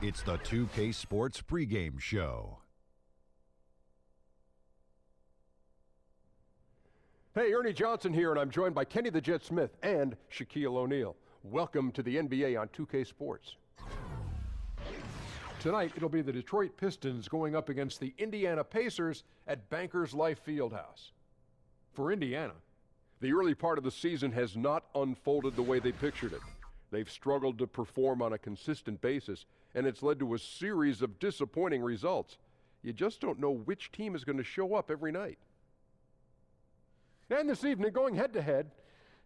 It's the 2K Sports pregame show. Hey, Ernie Johnson here, and I'm joined by Kenny the Jet Smith and Shaquille O'Neal. Welcome to the NBA on 2K Sports. Tonight, it'll be the Detroit Pistons going up against the Indiana Pacers at Bankers Life Fieldhouse. For Indiana, the early part of the season has not unfolded the way they pictured it. They've struggled to perform on a consistent basis, and it's led to a series of disappointing results. You just don't know which team is going to show up every night. And this evening, going head-to-head,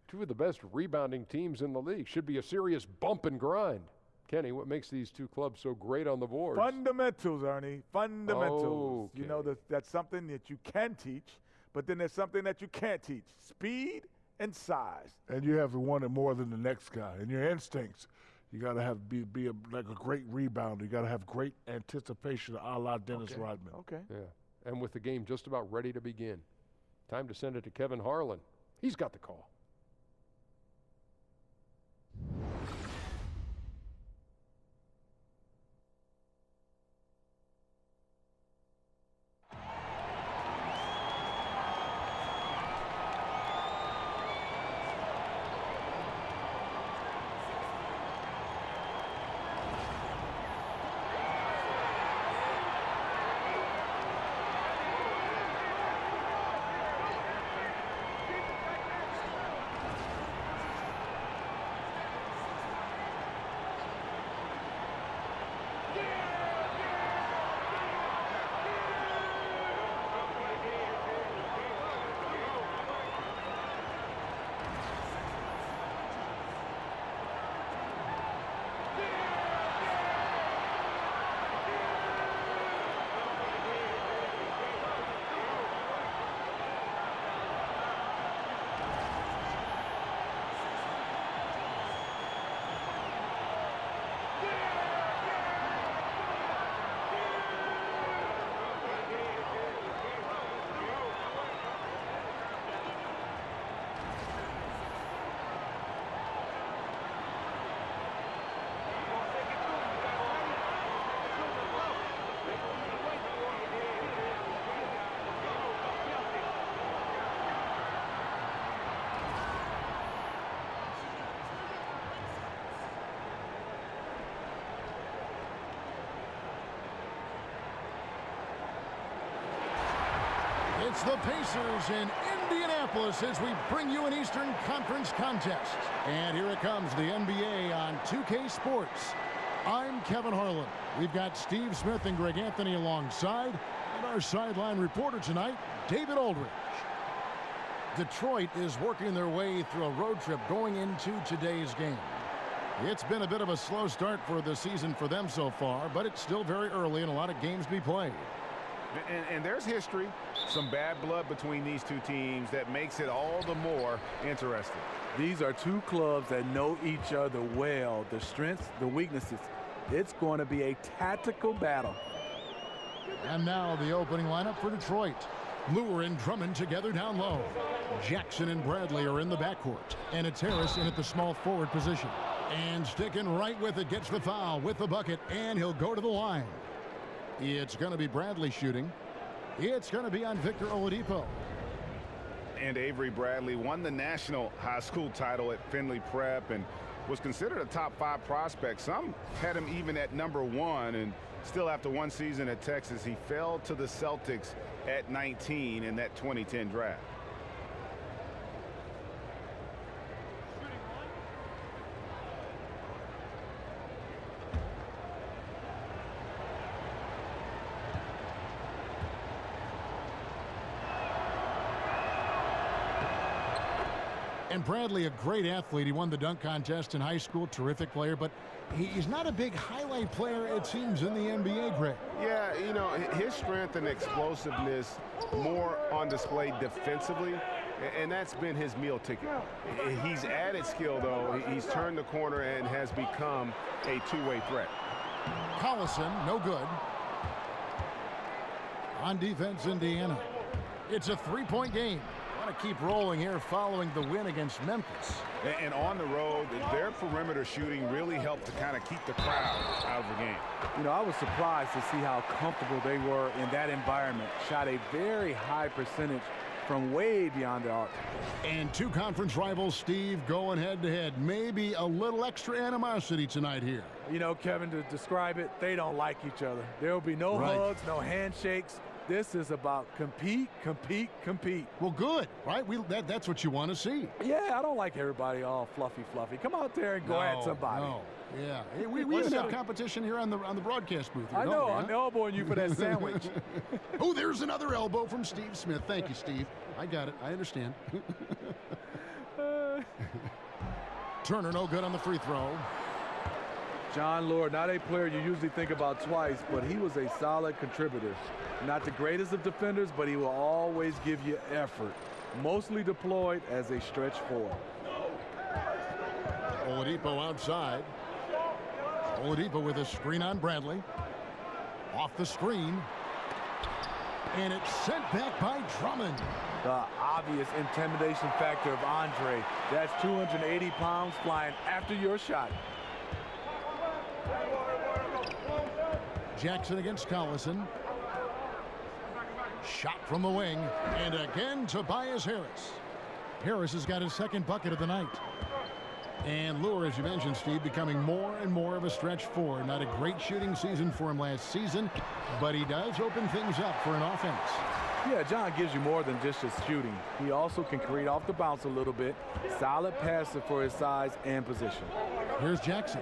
two of the best rebounding teams in the league. Should be a serious bump and grind. Kenny, what makes these two clubs so great on the boards? Fundamentals, Ernie. Fundamentals. Okay. You know, that's something that you can teach, but then there's something that you can't teach. Speed and size. And you have to want it more than the next guy. And your instincts, you got to have be like a great rebounder. You got to have great anticipation, a la Dennis Rodman. Okay. Yeah, and with the game just about ready to begin, time to send it to Kevin Harlan. He's got the call. It's the Pacers in Indianapolis as we bring you an Eastern Conference contest. And here it comes, the NBA on 2K Sports. I'm Kevin Harlan. We've got Steve Smith and Greg Anthony alongside, and our sideline reporter tonight, David Aldridge. Detroit is working their way through a road trip going into today's game. It's been a bit of a slow start for the season for them so far, but it's still very early and a lot of games to be played. And there's history, some bad blood between these two teams that makes it all the more interesting. These are two clubs that know each other well, the strengths, the weaknesses. It's going to be a tactical battle. And now the opening lineup for Detroit. Lure and Drummond together down low. Jackson and Bradley are in the backcourt. And it's Harris in at the small forward position. And sticking right with it, gets the foul with the bucket, and he'll go to the line. It's going to be Bradley shooting. It's going to be on Victor Oladipo. And Avery Bradley won the national high school title at Findlay Prep and was considered a top 5 prospect. Some had him even at number 1, and still after one season at Texas, he fell to the Celtics at 19 in that 2010 draft. And Bradley, a great athlete. He won the dunk contest in high school, terrific player, but he's not a big highlight player, it seems, in the NBA, Greg. Yeah, you know, his strength and explosiveness more on display defensively, and that's been his meal ticket. He's added skill, though. He's turned the corner and has become a two-way threat. Collison, no good. On defense, Indiana. It's a three-point game. want to keep rolling here following the win against Memphis. And on the road, their perimeter shooting really helped to kind of keep the crowd out of the game. You know, I was surprised to see how comfortable they were in that environment. Shot a very high percentage from way beyond the arc. And two conference rivals, Steve, going head-to-head. Maybe a little extra animosity tonight here. You know, Kevin, to describe it, they don't like each other. There will be no hugs, no handshakes. This is about compete, compete, compete. Well, good, right? That's what you want to see. Yeah, I don't like everybody all fluffy. Come out there and go at somebody. No. Yeah, hey, we even have competition here on the broadcast booth. I know, I'm elbowing you for that sandwich. Oh, there's another elbow from Steve Smith. Thank you, Steve. I got it. I understand. Turner, no good on the free throw. John Lord, not a player you usually think about twice, but he was a solid contributor. Not the greatest of defenders, but he will always give you effort. Mostly deployed as a stretch four. Oladipo outside. Oladipo with a screen on Bradley. Off the screen. And it's sent back by Drummond. The obvious intimidation factor of Andre. That's 280 pounds flying after your shot. Jackson against Collison. Shot from the wing. And again, Tobias Harris. Harris has got his second bucket of the night. And Lure, as you mentioned, Steve, becoming more and more of a stretch four. Not a great shooting season for him last season, but he does open things up for an offense. Yeah, John gives you more than just his shooting. He also can create off the bounce a little bit. Solid passer for his size and position. Here's Jackson.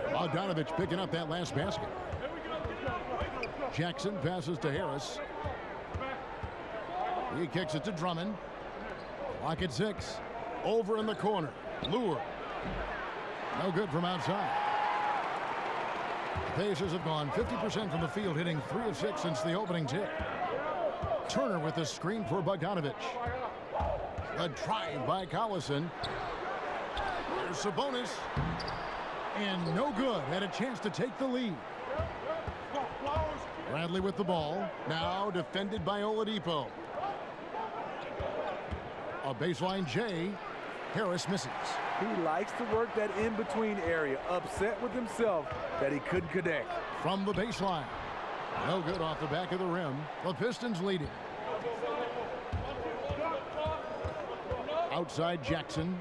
Bogdanovich picking up that last basket. Jackson passes to Harris. He kicks it to Drummond. Clock at 6. Over in the corner. Lure. No good from outside. The Pacers have gone 50% from the field, hitting 3 of 6 since the opening tip. Turner with the screen for Bogdanovich. A drive by Collison. There's Sabonis. And no good. Had a chance to take the lead. Bradley with the ball. Now defended by Oladipo. A baseline J. Harris misses. He likes to work that in-between area. Upset with himself that he couldn't connect. From the baseline. No good off the back of the rim. The Pistons leading. Outside Jackson.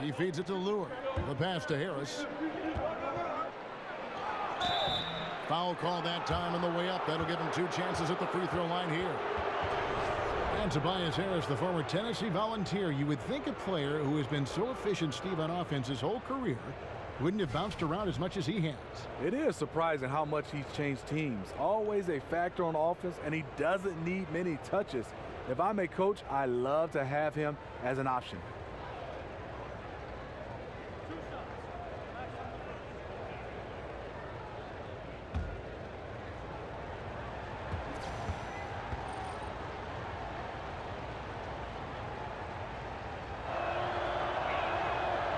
He feeds it to Lure. The pass to Harris. Foul call that time on the way up. That'll give him 2 chances at the free throw line here. And Tobias Harris, the former Tennessee Volunteer. You would think a player who has been so efficient, Steve, on offense his whole career wouldn't have bounced around as much as he has. It is surprising how much he's changed teams. Always a factor on offense, and he doesn't need many touches. If I'm a coach, I love to have him as an option.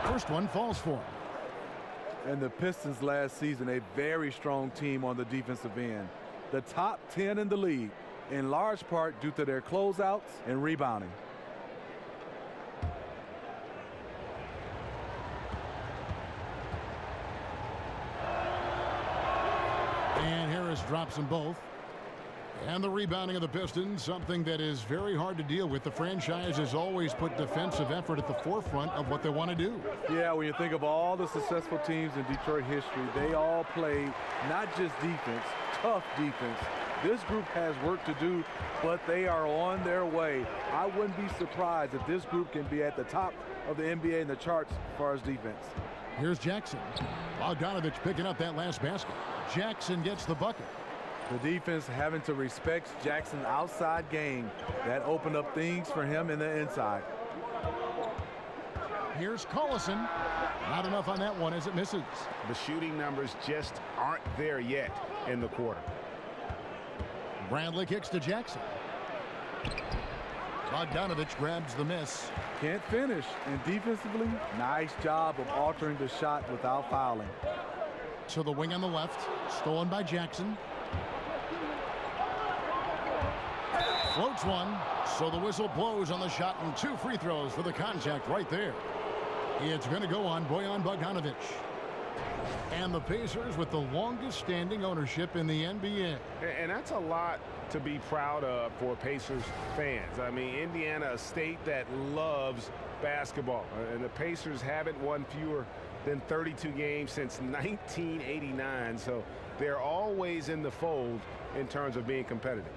First one falls for him. And the Pistons last season, a very strong team on the defensive end. The top 10 in the league, in large part due to their closeouts and rebounding. And Harris drops them both. And the rebounding of the Pistons, something that is very hard to deal with. The franchise has always put defensive effort at the forefront of what they want to do. Yeah, when you think of all the successful teams in Detroit history, they all play not just defense, tough defense. This group has work to do, but they are on their way. I wouldn't be surprised if this group can be at the top of the NBA in the charts as far as defense. Here's Jackson. Bogdanovich picking up that last basket. Jackson gets the bucket. The defense having to respect Jackson's outside game. That opened up things for him in the inside. Here's Collison. Not enough on that one as it misses. The shooting numbers just aren't there yet in the quarter. Bradley kicks to Jackson. Bogdanovich grabs the miss. Can't finish. And defensively, nice job of altering the shot without fouling. To the wing on the left. Stolen by Jackson. Floats one. So the whistle blows on the shot, and 2 free throws for the contact right there. It's going to go on Bojan Bogdanovic. And the Pacers with the longest standing ownership in the NBA. And that's a lot to be proud of for Pacers fans. I mean, Indiana, a state that loves basketball. And the Pacers haven't won fewer than 32 games since 1989. So they're always in the fold in terms of being competitive.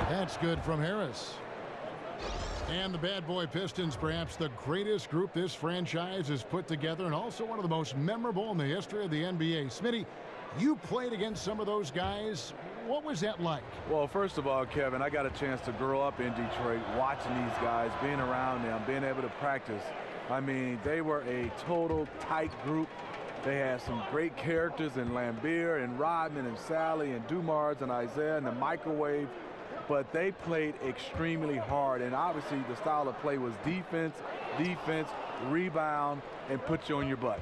That's good from Harris. And the bad boy Pistons, perhaps the greatest group this franchise has put together, and also one of the most memorable in the history of the NBA. Smitty, you played against some of those guys. What was that like? Well, first of all, Kevin, I got a chance to grow up in Detroit, watching these guys, being around them, being able to practice. I mean, they were a total tight group. They had some great characters in Lambeer and Rodman and Sally and Dumars and Isaiah and the microwave. But they played extremely hard, and obviously the style of play was defense, rebound, and put you on your butt.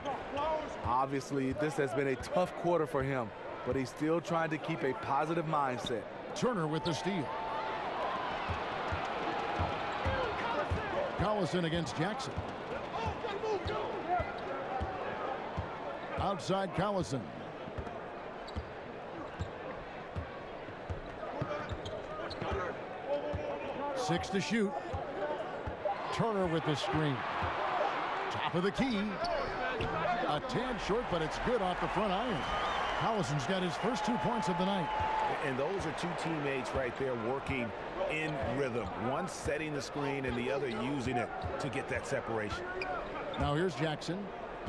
Obviously, this has been a tough quarter for him, but he's still trying to keep a positive mindset. Turner with the steal. Collison against Jackson. Outside Collison. 6 to shoot. Turner with the screen. Top of the key. A tad short, but it's good off the front iron. Collison's got his first 2 points of the night. And those are 2 teammates right there working in rhythm. One setting the screen and the other using it to get that separation. Now here's Jackson.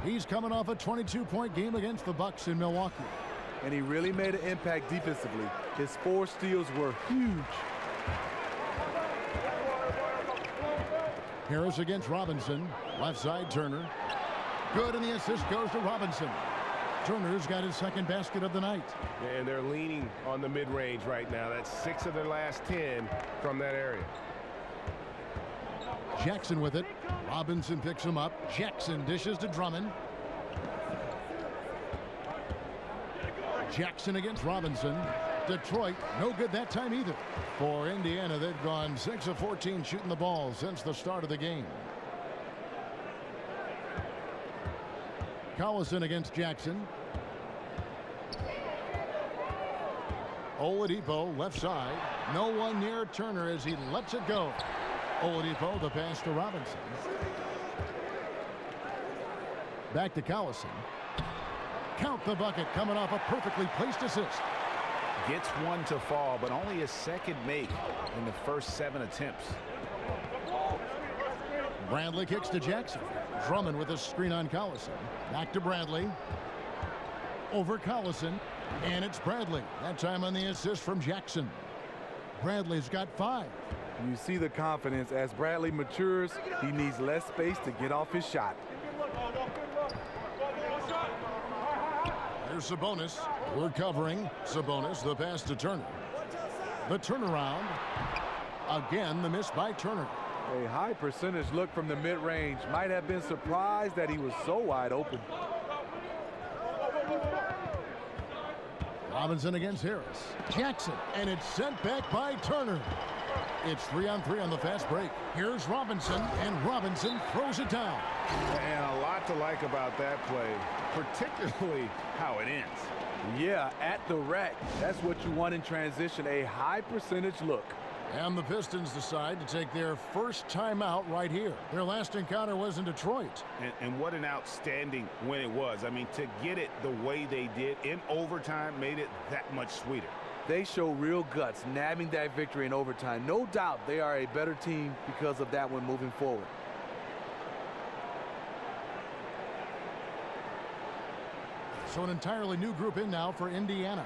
He's coming off a 22-point game against the Bucks in Milwaukee. And he really made an impact defensively. His 4 steals were huge. Harris against Robinson. Left side, Turner. Good, and the assist goes to Robinson. Turner's got his second basket of the night. And they're leaning on the mid-range right now. That's 6 of their last 10 from that area. Jackson with it. Robinson picks him up. Jackson dishes to Drummond. Jackson against Robinson. Detroit, no good that time either. For Indiana, they've gone 6 of 14 shooting the ball since the start of the game. Collison against Jackson. Oladipo left side. No one near Turner as he lets it go. Oladipo, the pass to Robinson. Back to Collison. Count the bucket, coming off a perfectly placed assist. Gets one to fall, but only a second make in the first 7 attempts. Bradley kicks to Jackson. Drummond with a screen on Collison. Back to Bradley. Over Collison. And it's Bradley. That time on the assist from Jackson. Bradley's got 5. You see the confidence. As Bradley matures, he needs less space to get off his shot. Here's Sabonis. We're covering Sabonis. The pass to Turner. The turnaround. Again, the miss by Turner. A high percentage look from the mid-range. Might have been surprised that he was so wide open. Robinson against Harris. Jackson, and it's sent back by Turner. It's 3-on-3 on the fast break. Here's Robinson, and Robinson throws it down. And a lot to like about that play, particularly how it ends. Yeah, at the rack. That's what you want in transition, a high percentage look. And the Pistons decide to take their first timeout right here. Their last encounter was in Detroit. And what an outstanding win it was. I mean, to get it the way they did in overtime made it that much sweeter. They show real guts, nabbing that victory in overtime. No doubt they are a better team because of that one moving forward. So an entirely new group in now for Indiana.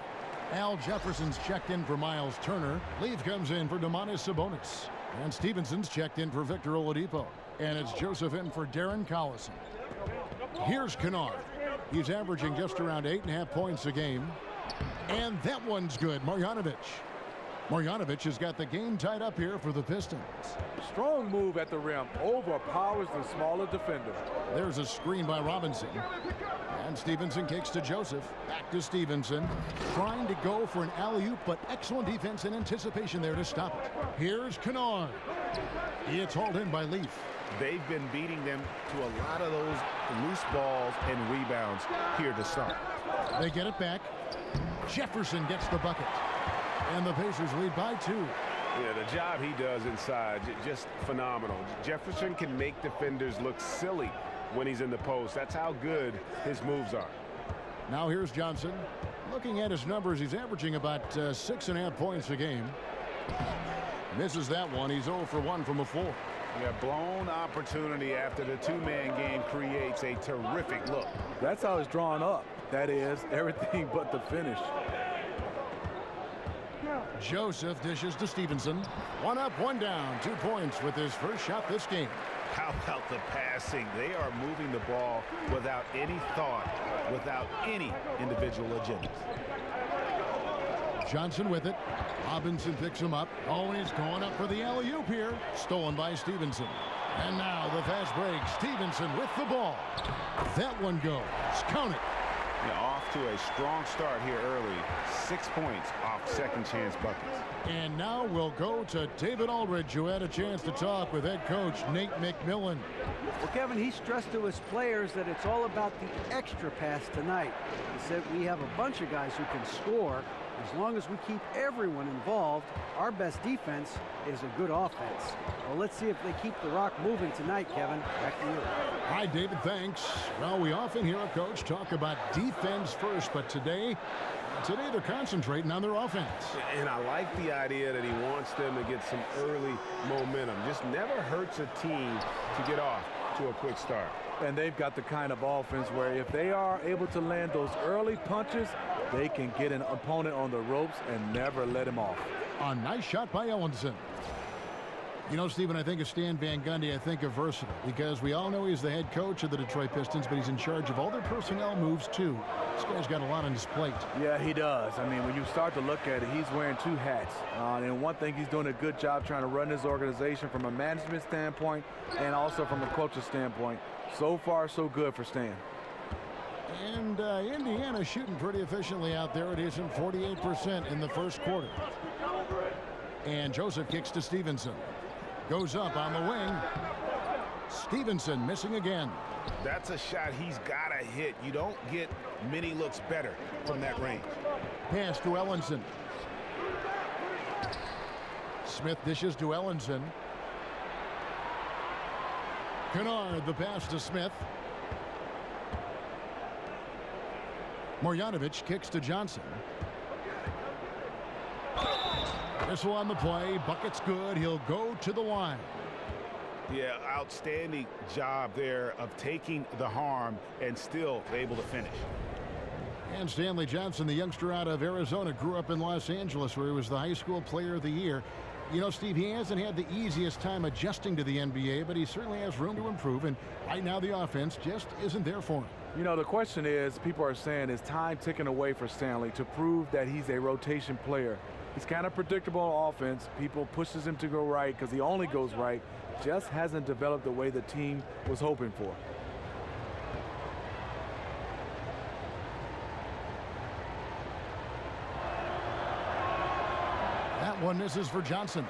Al Jefferson's checked in for Miles Turner. Leaf comes in for Domantas Sabonis. And Stevenson's checked in for Victor Oladipo. And it's Joseph in for Darren Collison. Here's Kennard. He's averaging just around 8.5 points a game. And that one's good. Marjanovic. Marjanovic has got the game tied up here for the Pistons. Strong move at the rim. Overpowers the smaller defender. There's a screen by Robinson. And Stevenson kicks to Joseph. Back to Stevenson. Trying to go for an alley-oop, but excellent defense and anticipation there to stop it. Here's Kennard. It's hauled in by Leaf. They've been beating them to a lot of those loose balls and rebounds here to start. They get it back. Jefferson gets the bucket. And the Pacers lead by 2. Yeah, the job he does inside, just phenomenal. Jefferson can make defenders look silly when he's in the post. That's how good his moves are. Now here's Johnson. Looking at his numbers, he's averaging about 6.5 points a game. Misses that one. He's 0 for 1 from a 4. Yeah, blown opportunity after the two-man game creates a terrific look. That's how it's drawn up. That is, everything but the finish. Joseph dishes to Stevenson. 1 up, 1 down. 2 points with his first shot this game. How about the passing? They are moving the ball without any thought, without any individual agendas. Johnson with it. Robinson picks him up. Oh, and he's going up for the alley-oop here. Stolen by Stevenson. And now the fast break. Stevenson with the ball. That one goes. Count it. Yeah, off to a strong start here early. 6 points off second chance buckets. And now we'll go to David Aldridge, who had a chance to talk with head coach Nate McMillan. Well, Kevin, he stressed to his players that it's all about the extra pass tonight. He said we have a bunch of guys who can score. As long as we keep everyone involved, our best defense is a good offense. Well, let's see if they keep the rock moving tonight, Kevin. Back to you. Hi, David. Thanks. Well, we often hear a coach talk about defense first, but today they're concentrating on their offense. And I like the idea that he wants them to get some early momentum. Just never hurts a team to get off to a quick start. And they've got the kind of offense where if they are able to land those early punches, they can get an opponent on the ropes and never let him off. A nice shot by Ellenson. You know, Stephen, I think of Stan Van Gundy, I think of versatile, because we all know he's the head coach of the Detroit Pistons, but he's in charge of all their personnel moves, too. This guy's got a lot on his plate. Yeah, he does. I mean, when you start to look at it, he's wearing 2 hats. And one thing, he's doing a good job trying to run this organization from a management standpoint and also from a coach's standpoint. So far, so good for Stan. And Indiana shooting pretty efficiently out there. It is in 48% in the first quarter. And Joseph kicks to Stevenson. Goes up on the wing. Stevenson missing again. That's a shot he's got to hit. You don't get many looks better from that range. Pass to Ellenson. Smith dishes to Ellenson. Kennard, the pass to Smith. Marjanovic kicks to Johnson. Whistle on the play. Bucket's good. He'll go to the line. Yeah, outstanding job there of taking the harm and still able to finish. And Stanley Johnson, the youngster out of Arizona, grew up in Los Angeles where he was the high school player of the year. You know, Steve, he hasn't had the easiest time adjusting to the NBA, but he certainly has room to improve, and right now the offense just isn't there for him. You know, the question is, people are saying, is time ticking away for Stanley to prove that he's a rotation player? He's kind of predictable on offense. People pushes him to go right because he only goes right. Just hasn't developed the way the team was hoping for. That one misses for Johnson.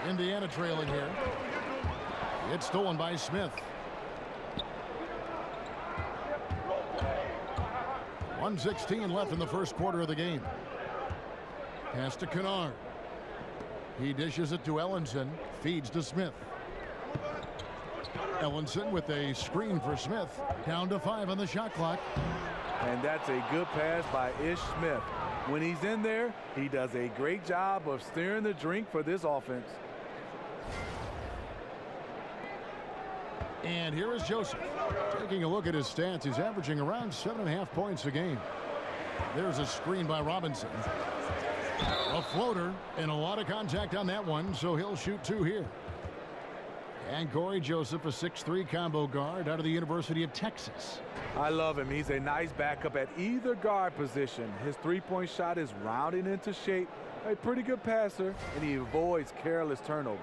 Indiana trailing here. It's stolen by Smith. 1:16 left in the first quarter of the game. Pass to Kennard. He dishes it to Ellenson. Feeds to Smith. Ellenson with a screen for Smith. Down to 5 on the shot clock. And that's a good pass by Ish Smith. When he's in there, he does a great job of steering the drink for this offense. And here is Joseph. Taking a look at his stats, he's averaging around 7.5 points a game. There's a screen by Robinson. A floater and a lot of contact on that one, so he'll shoot 2 here. And Corey Joseph, a 6'3" combo guard out of the University of Texas. I love him. He's a nice backup at either guard position. His three-point shot is rounding into shape. A pretty good passer, and he avoids careless turnovers.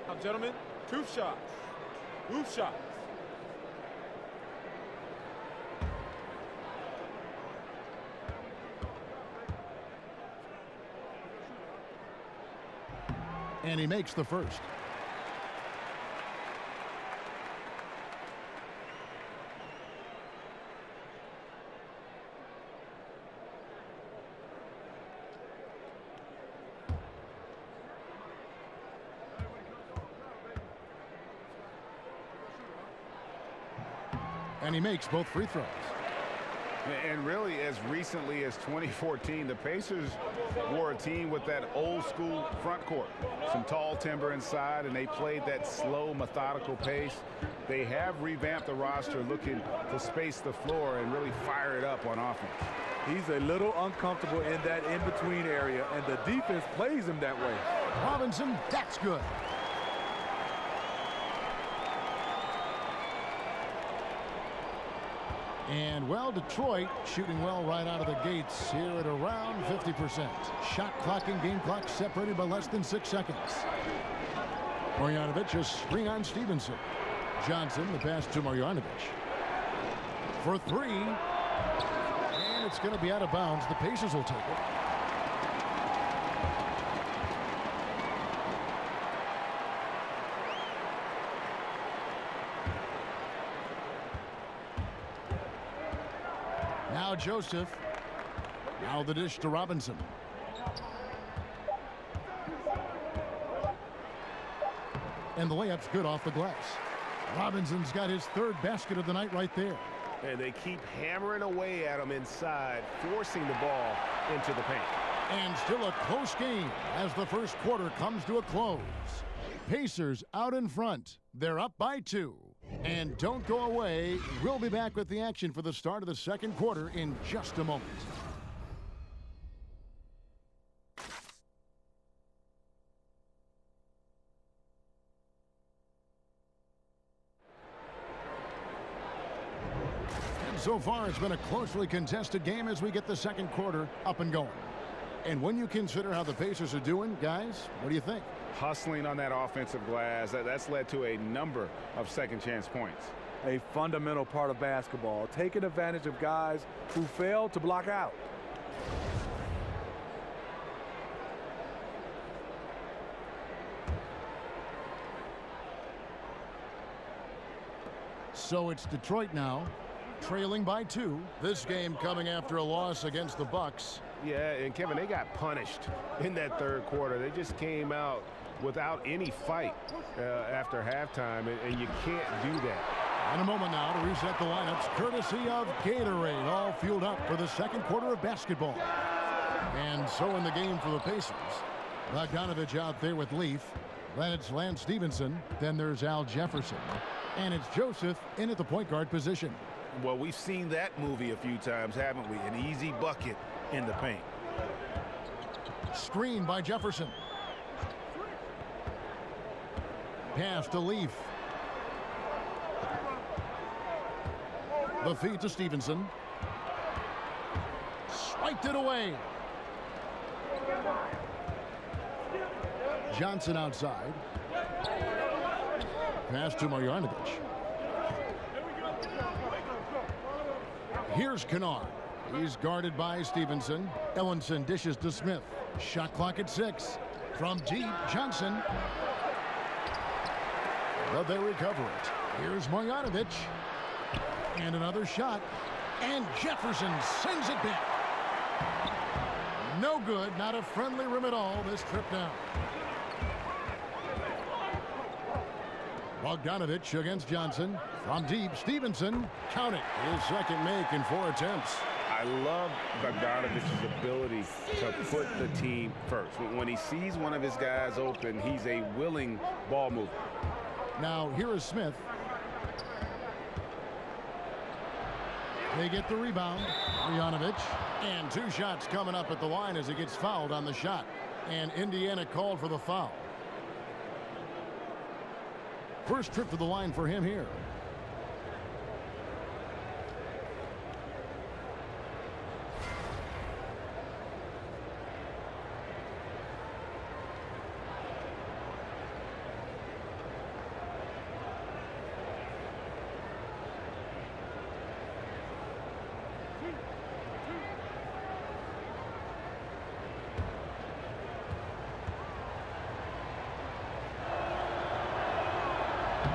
Now, gentlemen, 2 shots. 2 shots. And he makes the first. And he makes both free throws. And really, as recently as 2014, the Pacers were a team with that old school front court. Some tall timber inside, and they played that slow, methodical pace. They have revamped the roster, looking to space the floor and really fire it up on offense. He's a little uncomfortable in that in-between area, and the defense plays him that way. Robinson, that's good. And, well, Detroit shooting well right out of the gates here at around 50%. Shot clock and game clock separated by less than 6 seconds. Marjanovic a screen on Stevenson. Johnson, the pass to Marjanovic. For 3. And it's going to be out of bounds. The Pacers will take it. Now Joseph. Now the dish to Robinson. And the layup's good off the glass. Robinson's got his 3rd basket of the night right there. And they keep hammering away at him inside, forcing the ball into the paint. And still a close game as the first quarter comes to a close. Pacers out in front. They're up by 2. And don't go away. We'll be back with the action for the start of the second quarter in just a moment. And so far, it's been a closely contested game as we get the second quarter up and going. And when you consider how the Pacers are doing, guys, what do you think? Hustling on that offensive glass, that's led to a number of second chance points. A fundamental part of basketball, taking advantage of guys who fail to block out. So it's Detroit now, trailing by 2. This game coming after a loss against the Bucks. Yeah, and Kevin, they got punished in that third quarter. They just came out without any fight after halftime, and you can't do that. In a moment now to reset the lineups, courtesy of Gatorade, all fueled up for the second quarter of basketball. And so in the game for the Pacers, Bogdanovich out there with Leaf. Then it's Lance Stevenson. Then there's Al Jefferson. And it's Joseph in at the point guard position. Well, we've seen that movie a few times, haven't we? An easy bucket in the paint. Screen by Jefferson. Pass to Leaf. The feed to Stevenson. Swiped it away. Johnson outside. Pass to Marjanovic. Here's Kennard. He's guarded by Stevenson. Ellenson dishes to Smith. Shot clock at 6. From deep, Johnson. But they recover it. Here's Marjanovic. And another shot. And Jefferson sends it back. No good. Not a friendly rim at all this trip down. Bogdanovich against Johnson. From deep, Stevenson. Count it. His second make in 4 attempts. I love Bogdanovic's ability to put the team first. When he sees one of his guys open, he's a willing ball mover. Now, here is Smith. They get the rebound. Marjanovic. And 2 shots coming up at the line as he gets fouled on the shot. And Indiana called for the foul. First trip to the line for him here.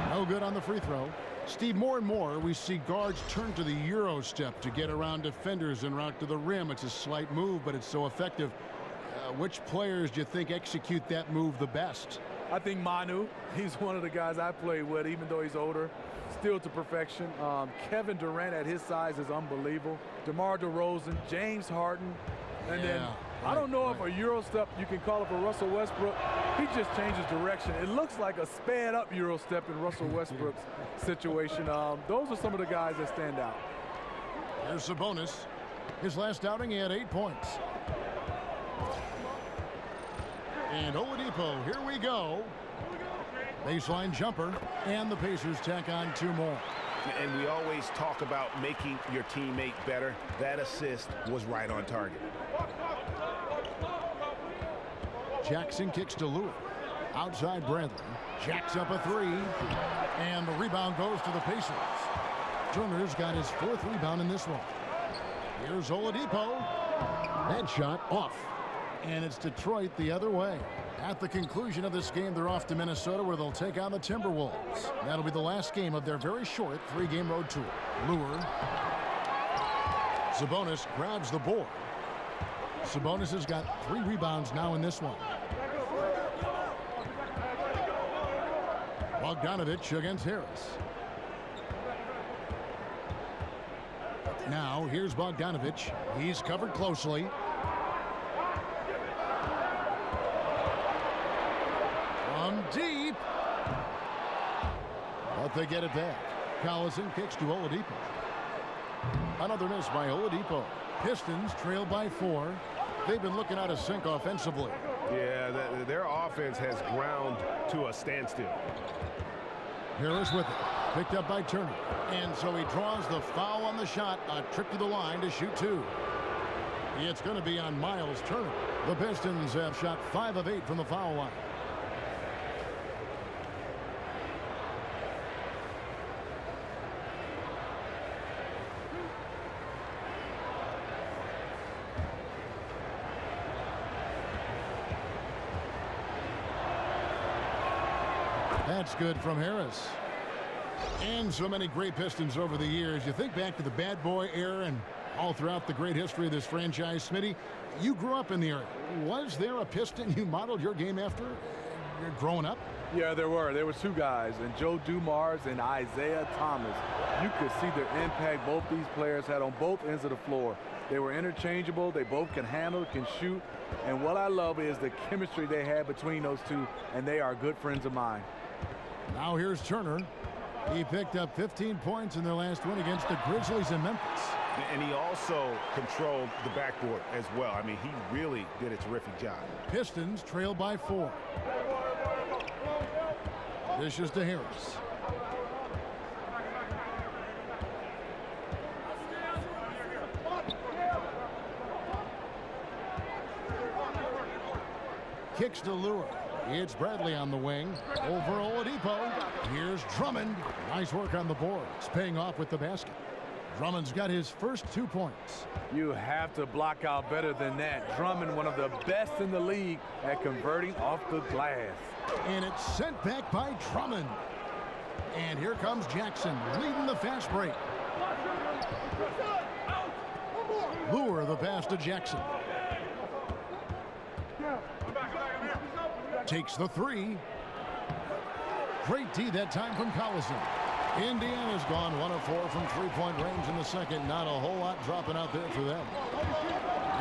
No good on the free throw. Steve, more and more we see guards turn to the Euro step to get around defenders en route to the rim. It's a slight move, but it's so effective. Which players do you think execute that move the best? I think Manu. He's one of the guys I play with, even though he's older. Still to perfection. Kevin Durant at his size is unbelievable. DeMar DeRozan, James Harden. And then I don't know if a Euro step you can call it for Russell Westbrook. He just changes direction. It looks like a sped up Euro step in Russell Westbrook's situation. Those are some of the guys that stand out. Here's Sabonis. His last outing, he had 8 points. And Oladipo, here we go. Baseline jumper, and the Pacers tack on 2 more. And we always talk about making your teammate better. That assist was right on target. Jackson kicks to Lewis. Outside Bradley. Jacks up a 3. And the rebound goes to the Pacers. Turner's got his 4th rebound in this one. Here's Oladipo. That shot off. And it's Detroit the other way. At the conclusion of this game, they're off to Minnesota, where they'll take on the Timberwolves. That'll be the last game of their very short 3-game road tour. Lure. Sabonis grabs the board. Sabonis has got 3 rebounds now in this one. Bogdanovich against Harris. Now, here's Bogdanovich. He's covered closely. From deep. But they get it back. Collison kicks to Oladipo. Another miss by Oladipo. Pistons trail by 4. They've been looking out of sync offensively. Yeah, their offense has ground to a standstill. Harris with it. Picked up by Turner. And so he draws the foul on the shot. A trip to the line to shoot 2. It's going to be on Miles Turner. The Pistons have shot 5 of 8 from the foul line. That's good from Harris. And so many great Pistons over the years. You think back to the bad boy era and all throughout the great history of this franchise. Smitty, you grew up in the area. Was there a Piston you modeled your game after growing up? Yeah, there were. There were 2 guys, and Joe Dumars and Isaiah Thomas. You could see the impact both these players had on both ends of the floor. They were interchangeable. They both can handle, can shoot. And what I love is the chemistry they had between those 2, and they are good friends of mine. Now here's Turner. He picked up 15 points in their last win against the Grizzlies in Memphis. And he also controlled the backboard as well. I mean, he really did a terrific job. Pistons trail by 4. Dishes to Harris. Kicks to Lure. It's Bradley on the wing. Over Oladipo. Here's Drummond. Nice work on the boards. Paying off with the basket. Drummond's got his first 2 points. You have to block out better than that. Drummond, one of the best in the league at converting off the glass. And it's sent back by Drummond. And here comes Jackson leading the fast break. Lure the pass to Jackson. Takes the 3. Great D that time from Collison. Indiana's gone 1 of 4 from 3-point range in the second. Not a whole lot dropping out there for them.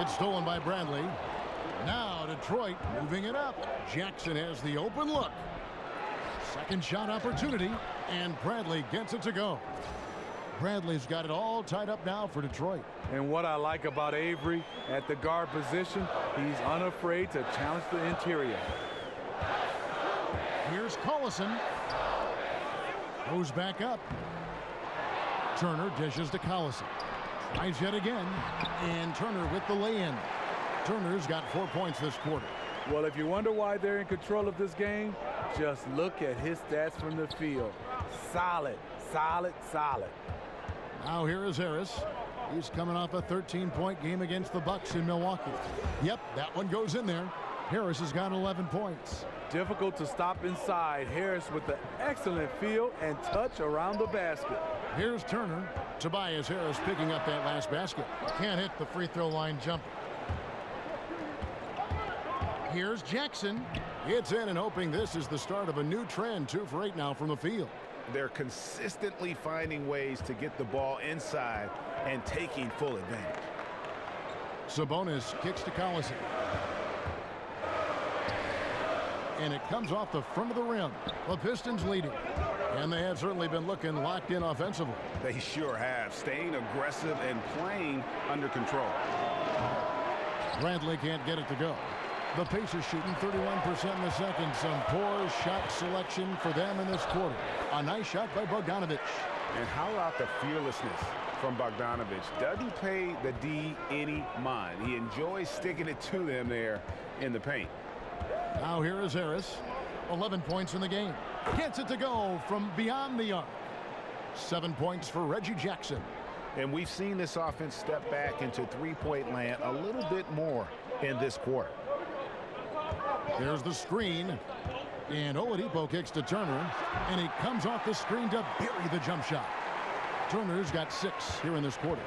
It's stolen by Bradley. Now Detroit moving it up. Jackson has the open look. Second shot opportunity, and Bradley gets it to go. Bradley's got it all tied up now for Detroit. And what I like about Avery at the guard position, he's unafraid to challenge the interior. Here's Collison. Goes back up. Turner dishes to Collison. Tries yet again. And Turner with the lay-in. Turner's got 4 points this quarter. Well, if you wonder why they're in control of this game, just look at his stats from the field. Solid, solid, solid. Now here is Harris. He's coming off a 13-point game against the Bucks in Milwaukee. Yep, that one goes in there. Harris has got 11 points. Difficult to stop inside. Harris with the excellent feel and touch around the basket. Here's Turner. Tobias Harris picking up that last basket. Can't hit the free throw line jumper. Here's Jackson. It's in and hoping this is the start of a new trend. 2 for 8 now from the field. They're consistently finding ways to get the ball inside and taking full advantage. Sabonis kicks to Collison. And it comes off the front of the rim. The Pistons leading. And they have certainly been looking locked in offensively. They sure have, staying aggressive and playing under control. Bradley can't get it to go. The Pacers shooting 31% in the second. Some poor shot selection for them in this quarter. A nice shot by Bogdanovic. And how about the fearlessness from Bogdanovic? Doesn't pay the D any mind. He enjoys sticking it to them there in the paint. Now here is Harris. 11 points in the game. Gets it to go from beyond the arc. 7 points for Reggie Jackson. And we've seen this offense step back into three-point land a little bit more in this quarter. There's the screen. And Oladipo kicks to Turner. And he comes off the screen to bury the jump shot. Turner's got 6 here in this quarter.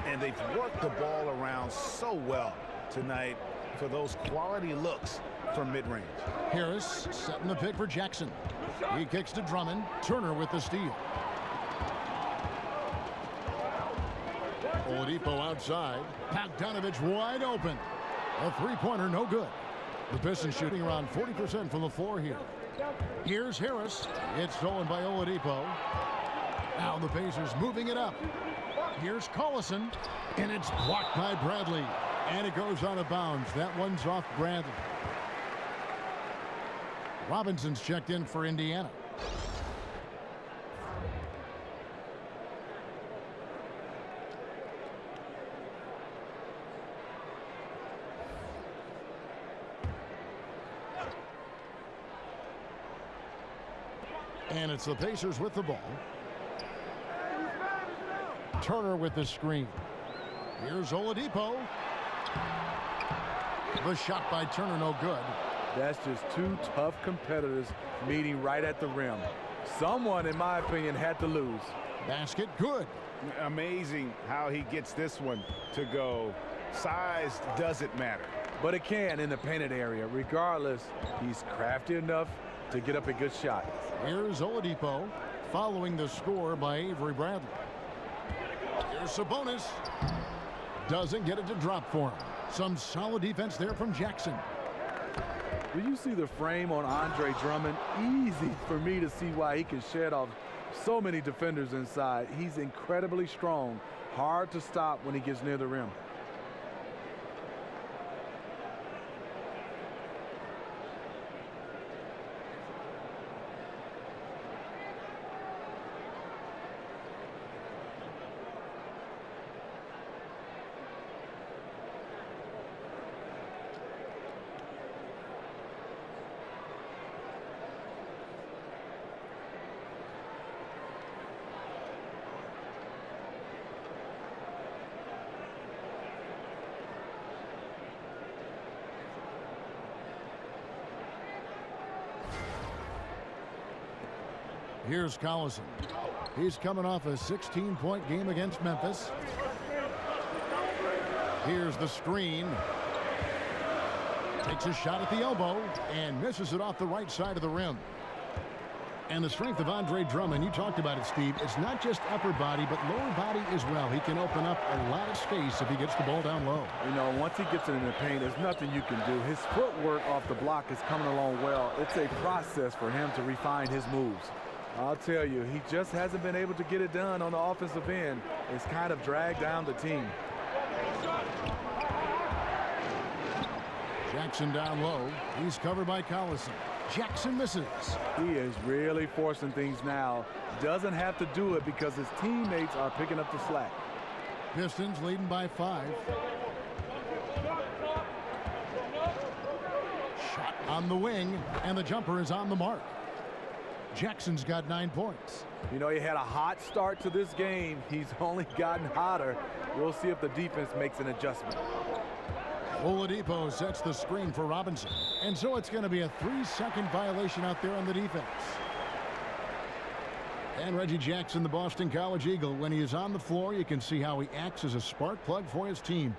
And they've worked the ball around so well tonight for those quality looks from mid-range. Harris setting the pick for Jackson. He kicks to Drummond. Turner with the steal. Oladipo outside. Bogdanovic wide open. A three-pointer, no good. The Pistons shooting around 40% from the floor here. Here's Harris. It's stolen by Oladipo. Now the Pacers moving it up. Here's Collison. And it's blocked by Bradley. And it goes out of bounds. That one's off Bradley. Robinson's checked in for Indiana. And it's the Pacers with the ball. Turner with the screen. Here's Oladipo. The shot by Turner, no good. That's just 2 tough competitors meeting right at the rim. Someone, in my opinion, had to lose. Basket good. Amazing how he gets this one to go. Size doesn't matter. But it can in the painted area. Regardless, he's crafty enough to get up a good shot. Here's Oladipo following the score by Avery Bradley. Here's Sabonis. Doesn't get it to drop for him. Some solid defense there from Jackson. Do you see the frame on Andre Drummond? Easy for me to see why he can shed off so many defenders inside. He's incredibly strong. Hard to stop when he gets near the rim. Here's Collison. He's coming off a 16-point game against Memphis. Here's the screen. Takes a shot at the elbow and misses it off the right side of the rim. And the strength of Andre Drummond, you talked about it, Steve, it's not just upper body, but lower body as well. He can open up a lot of space if he gets the ball down low. You know, once he gets it in the paint, there's nothing you can do. His footwork off the block is coming along well. It's a process for him to refine his moves. I'll tell you, he just hasn't been able to get it done on the offensive end. It's kind of dragged down the team. Jackson down low. He's covered by Collison. Jackson misses. He is really forcing things now. Doesn't have to do it because his teammates are picking up the slack. Pistons leading by 5. Shot on the wing, and the jumper is on the mark. Jackson's got 9 points. You know, he had a hot start to this game. He's only gotten hotter. We'll see if the defense makes an adjustment. Oladipo sets the screen for Robinson. And so it's going to be a 3-second violation out there on the defense. And Reggie Jackson, the Boston College Eagle, when he is on the floor, you can see how he acts as a spark plug for his team.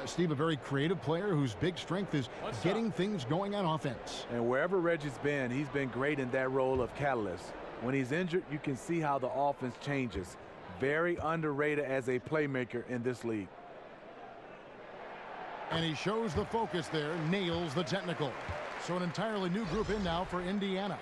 Steve, a very creative player whose big strength is getting things going on offense. And wherever Reggie's been, he's been great in that role of catalyst. When he's injured, you can see how the offense changes. Very underrated as a playmaker in this league. And he shows the focus there, nails the technical. So an entirely new group in now for Indiana.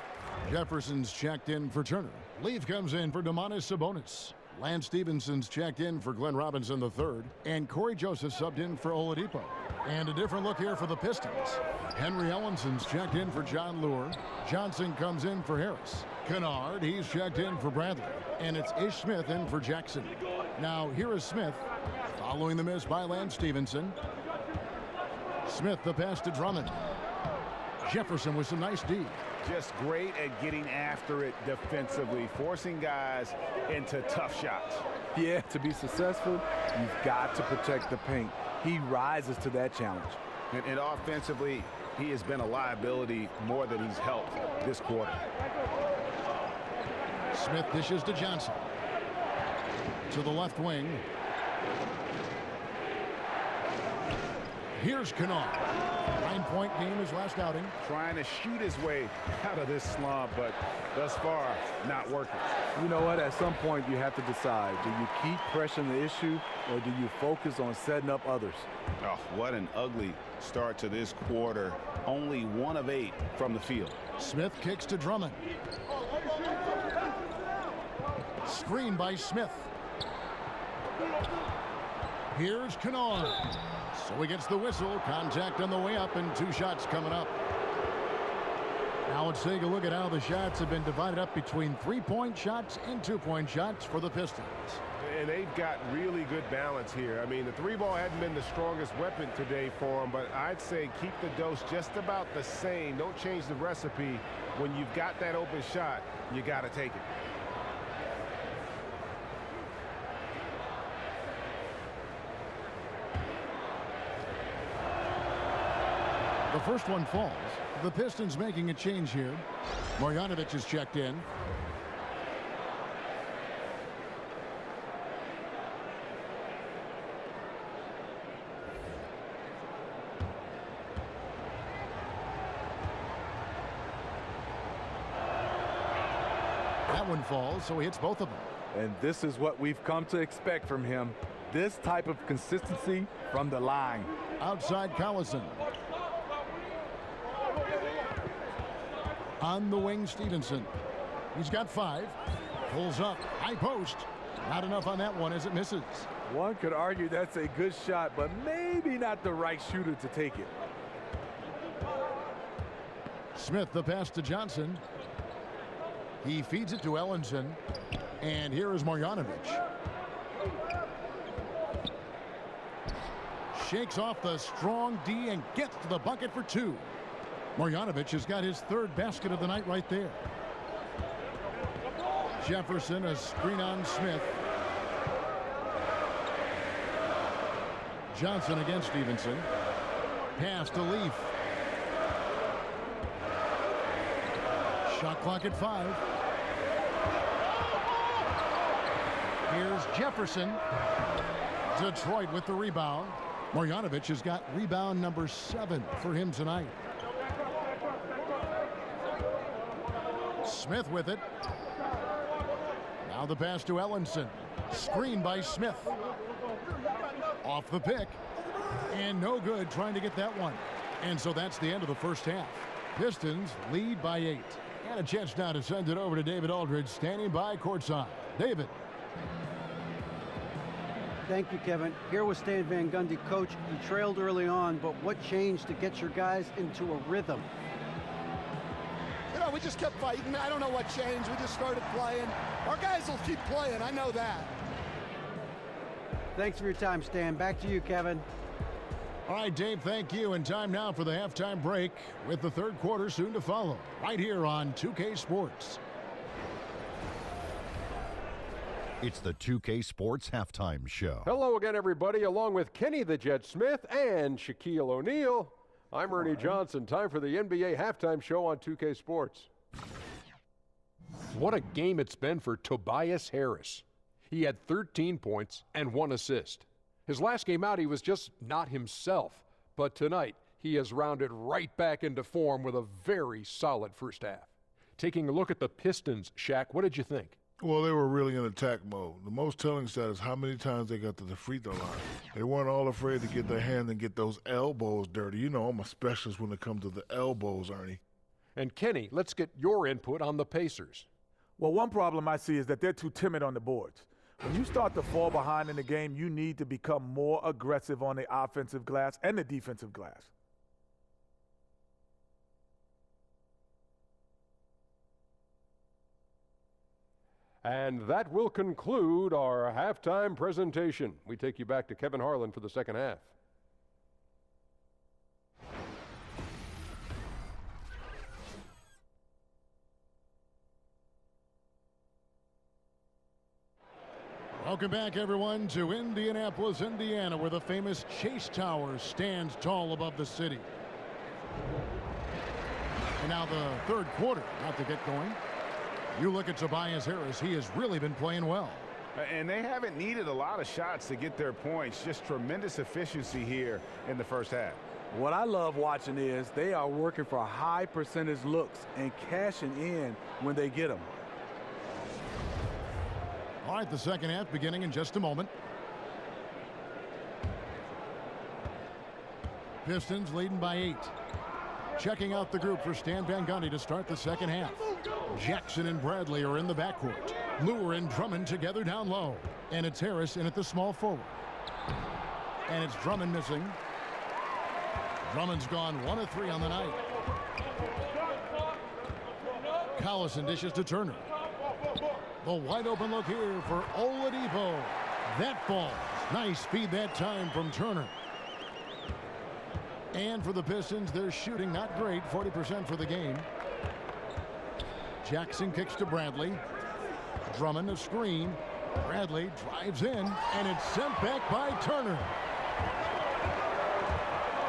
Jefferson's checked in for Turner. Leaf comes in for Domantas Sabonis. Lance Stephenson's checked in for Glenn Robinson III. And Corey Joseph subbed in for Oladipo. And a different look here for the Pistons. Henry Ellenson's checked in for John Lure. Johnson comes in for Harris. Kennard, he's checked in for Bradley. And it's Ish Smith in for Jackson. Now here is Smith following the miss by Lance Stephenson. Smith the pass to Drummond. Jefferson with some nice D. Just great at getting after it defensively, forcing guys into tough shots. Yeah, to be successful, you've got to protect the paint. He rises to that challenge. And offensively, he has been a liability more than he's helped this quarter. Smith dishes to Johnson. To the left wing. Here's Kennard. 9-point game his last outing. Trying to shoot his way out of this slump, but thus far, not working. You know what? At some point, you have to decide. Do you keep pressing the issue, or do you focus on setting up others? Oh, what an ugly start to this quarter. Only 1 of 8 from the field. Smith kicks to Drummond. Screen by Smith. Here's Kennard. So he gets the whistle. Contact on the way up, and 2 shots coming up. Now let's take a look at how the shots have been divided up between 3-point shots and 2-point shots for the Pistons. And they've got really good balance here. I mean, the 3-ball hadn't been the strongest weapon today for them, but I'd say keep the dose just about the same. Don't change the recipe. When you've got that open shot, you got to take it. The first one falls. The Pistons making a change here. Marjanovic is checked in. That one falls, so he hits both of them. And this is what we've come to expect from him. This type of consistency from the line. Outside Collison. On the wing, Stevenson. He's got 5. Pulls up. High post. Not enough on that one as it misses. One could argue that's a good shot, but maybe not the right shooter to take it. Smith the pass to Johnson. He feeds it to Ellenson. And here is Marjanovic. Shakes off the strong D and gets to the bucket for 2. Marjanovic has got his 3rd basket of the night right there. Jefferson, a screen on Smith. Johnson against Stevenson. Pass to Leaf. Shot clock at 5. Here's Jefferson. Detroit with the rebound. Marjanovic has got rebound number 7 for him tonight. Smith with it. Now the pass to Ellenson. Screen by Smith. Off the pick. And no good trying to get that one. And so that's the end of the first half. Pistons lead by 8. And a chance now to send it over to David Aldridge, standing by courtside. David. Thank you, Kevin. Here was Stan Van Gundy. Coach, you trailed early on, but what changed to get your guys into a rhythm? You know, we just kept fighting. I don't know what changed. We just started playing. Our guys will keep playing. I know that. Thanks for your time, Stan. Back to you, Kevin. All right, Dave, thank you. And time now for the halftime break with the third quarter soon to follow right here on 2K Sports. It's the 2K Sports Halftime Show. Hello again, everybody. Along with Kenny the Jet Smith and Shaquille O'Neal, I'm Ernie Johnson. Time for the NBA Halftime Show on 2K Sports. What a game it's been for Tobias Harris. He had 13 points and 1 assist. His last game out, he was just not himself. But tonight, he has rounded right back into form with a very solid first half. Taking a look at the Pistons, Shaq, what did you think? Well, they were really in attack mode. The most telling stat is how many times they got to the free throw line. They weren't all afraid to get their hand and get those elbows dirty. You know I'm a specialist when it comes to the elbows, Ernie. And Kenny, let's get your input on the Pacers. Well, one problem I see is that they're too timid on the boards. When you start to fall behind in the game, you need to become more aggressive on the offensive glass and the defensive glass. And that will conclude our halftime presentation. We take you back to Kevin Harlan for the second half. Welcome back, everyone, to Indianapolis, Indiana, where the famous Chase Tower stands tall above the city. And now the third quarter, not to get going. You look at Tobias Harris, he has really been playing well. And they haven't needed a lot of shots to get their points. Just tremendous efficiency here in the first half. What I love watching is they are working for high percentage looks and cashing in when they get them. All right, the second half beginning in just a moment. Pistons leading by 8. Checking out the group for Stan Van Gundy to start the second half. Jackson and Bradley are in the backcourt. Lure and Drummond together down low. And it's Harris in at the small forward. And it's Drummond missing. Drummond's gone 1 of 3 on the night. Collison dishes to Turner. The wide open look here for Oladipo. That falls. Nice feed that time from Turner. And for the Pistons, they're shooting not great, 40% for the game. Jackson kicks to Bradley. Drummond a screen. Bradley drives in, and it's sent back by Turner.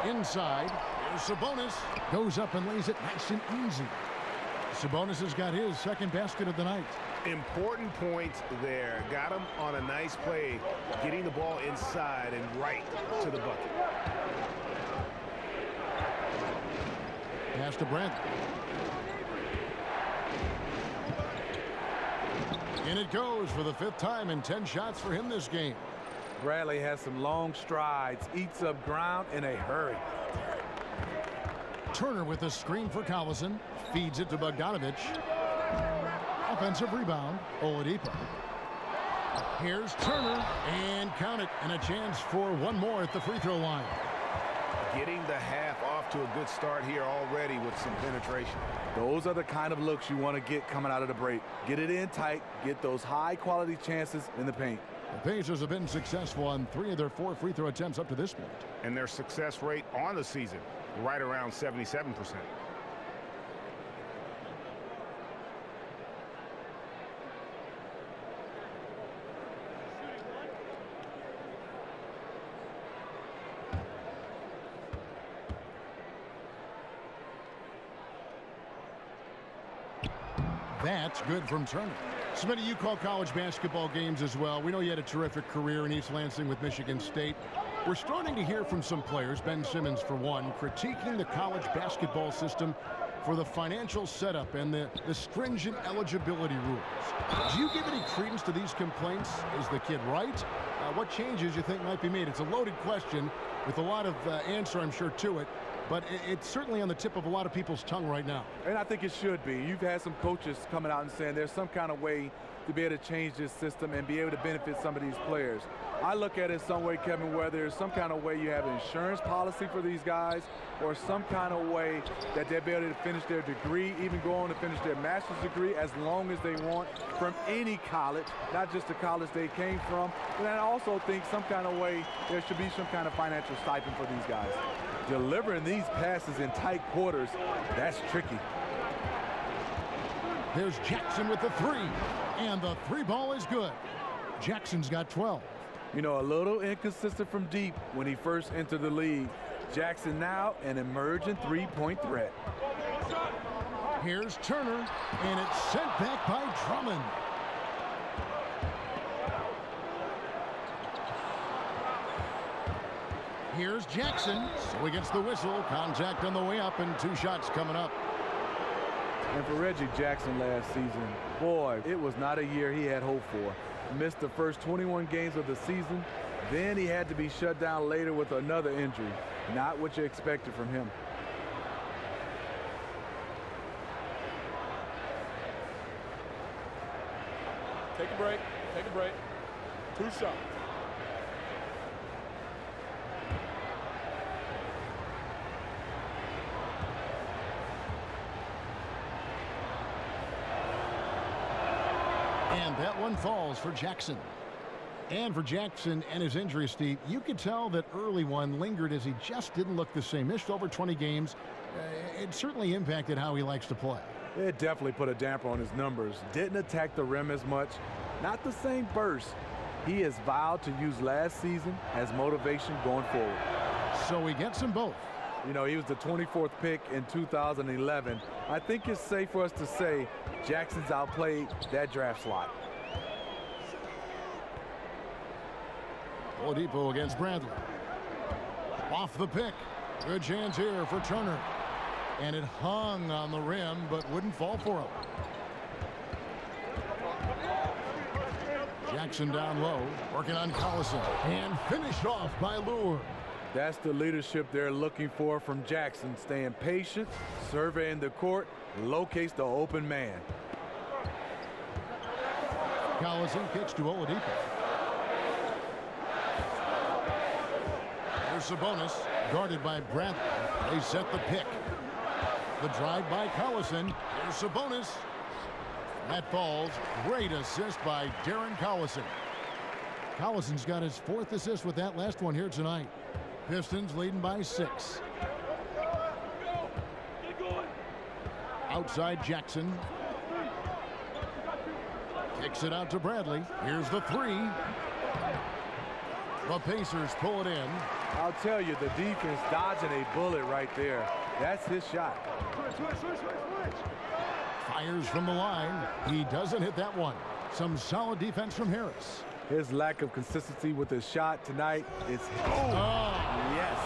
Inside, there's Sabonis. Goes up and lays it nice and easy. Sabonis has got his second basket of the night. Important points there. Got him on a nice play, getting the ball inside and right to the bucket. Pass to Bradley. And it goes for the 5th time and 10 shots for him this game. Bradley has some long strides, eats up ground in a hurry. Turner with a screen for Collison. Feeds it to Bogdanovich. Offensive rebound, Oladipo. Here's Turner, and count it, and a chance for one more at the free throw line. Getting the half off to a good start here already with some penetration. Those are the kind of looks you want to get coming out of the break. Get it in tight, get those high-quality chances in the paint. The Pacers have been successful on 3 of their 4 free throw attempts up to this point. And their success rate on the season, right around 77%. That's good from Turner. Smitty, you call college basketball games as well. We know you had a terrific career in East Lansing with Michigan State. We're starting to hear from some players, Ben Simmons for one, critiquing the college basketball system for the financial setup and the stringent eligibility rules. Do you give any credence to these complaints? Is the kid right? what changes you think might be made? It's a loaded question with a lot of answer, I'm sure, to it. But it's certainly on the tip of a lot of people's tongue right now. And I think it should be. You've had some coaches coming out and saying there's some kind of way to be able to change this system and be able to benefit some of these players. I look at it some way, Kevin, where there's some kind of way you have an insurance policy for these guys, or some kind of way that they'll be able to finish their degree, even go on to finish their master's degree as long as they want from any college, not just the college they came from. And I also think some kind of way there should be some kind of financial stipend for these guys. Delivering these passes in tight quarters, that's tricky. There's Jackson with the three, and the three ball is good. Jackson's got 12. You know, a little inconsistent from deep when he first entered the league. Jackson now an emerging three-point threat. Here's Turner, and it's sent back by Drummond. Here's Jackson, so he gets the whistle. Contact on the way up, and 2 shots coming up. And for Reggie Jackson last season, boy, it was not a year he had hope for. Missed the first 21 games of the season. Then he had to be shut down later with another injury. Not what you expected from him. Take a break. Take a break. 2 shots. And that one falls for Jackson. And for Jackson and his injury, Steve, you could tell that early one lingered as he just didn't look the same. Missed over 20 games. It certainly impacted how he likes to play. It definitely put a damper on his numbers. Didn't attack the rim as much. Not the same burst. He has vowed to use last season as motivation going forward. So he gets them both. You know, he was the 24th pick in 2011. I think it's safe for us to say Jackson's outplayed that draft slot. Oladipo against Bradley. Off the pick. Good chance here for Turner. And it hung on the rim, but wouldn't fall for him. Jackson down low, working on Collison. And finished off by Lure. That's the leadership they're looking for from Jackson. Staying patient, surveying the court, locates the open man. Collison kicks to Oladipo. There's Sabonis, guarded by Bradley. They set the pick. The drive by Collison. There's Sabonis. That falls. Great assist by Darren Collison. Collison's got his 4th assist with that last one here tonight. Pistons leading by 6. Outside Jackson. Kicks it out to Bradley. Here's the 3. The Pacers pull it in. I'll tell you, the defense dodging a bullet right there. That's his shot. Fires from the line. He doesn't hit that one. Some solid defense from Harris. His lack of consistency with his shot tonight is... yes.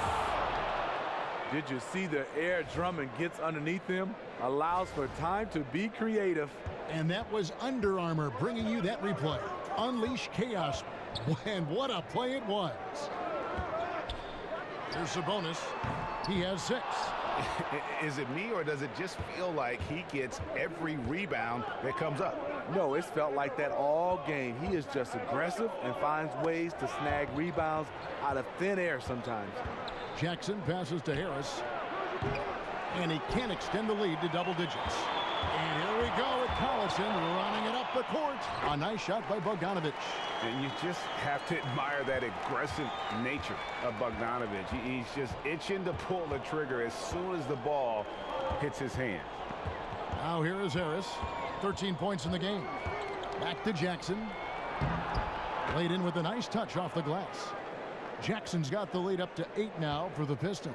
Did you see the air Drummond gets underneath him? Allows for time to be creative. And that was Under Armour bringing you that replay. Unleash chaos. And what a play it was. Here's Sabonis. He has 6. Is it me, or does it just feel like he gets every rebound that comes up? No, it's felt like that all game. He is just aggressive and finds ways to snag rebounds out of thin air sometimes. Jackson passes to Harris. And he can't extend the lead to double digits. And here we go with Collison running it up the court. A nice shot by Bogdanovic. And you just have to admire that aggressive nature of Bogdanovic. He's just itching to pull the trigger as soon as the ball hits his hand. Now here is Harris. 13 points in the game. Back to Jackson. Laid in with a nice touch off the glass. Jackson's got the lead up to 8 now for the Pistons.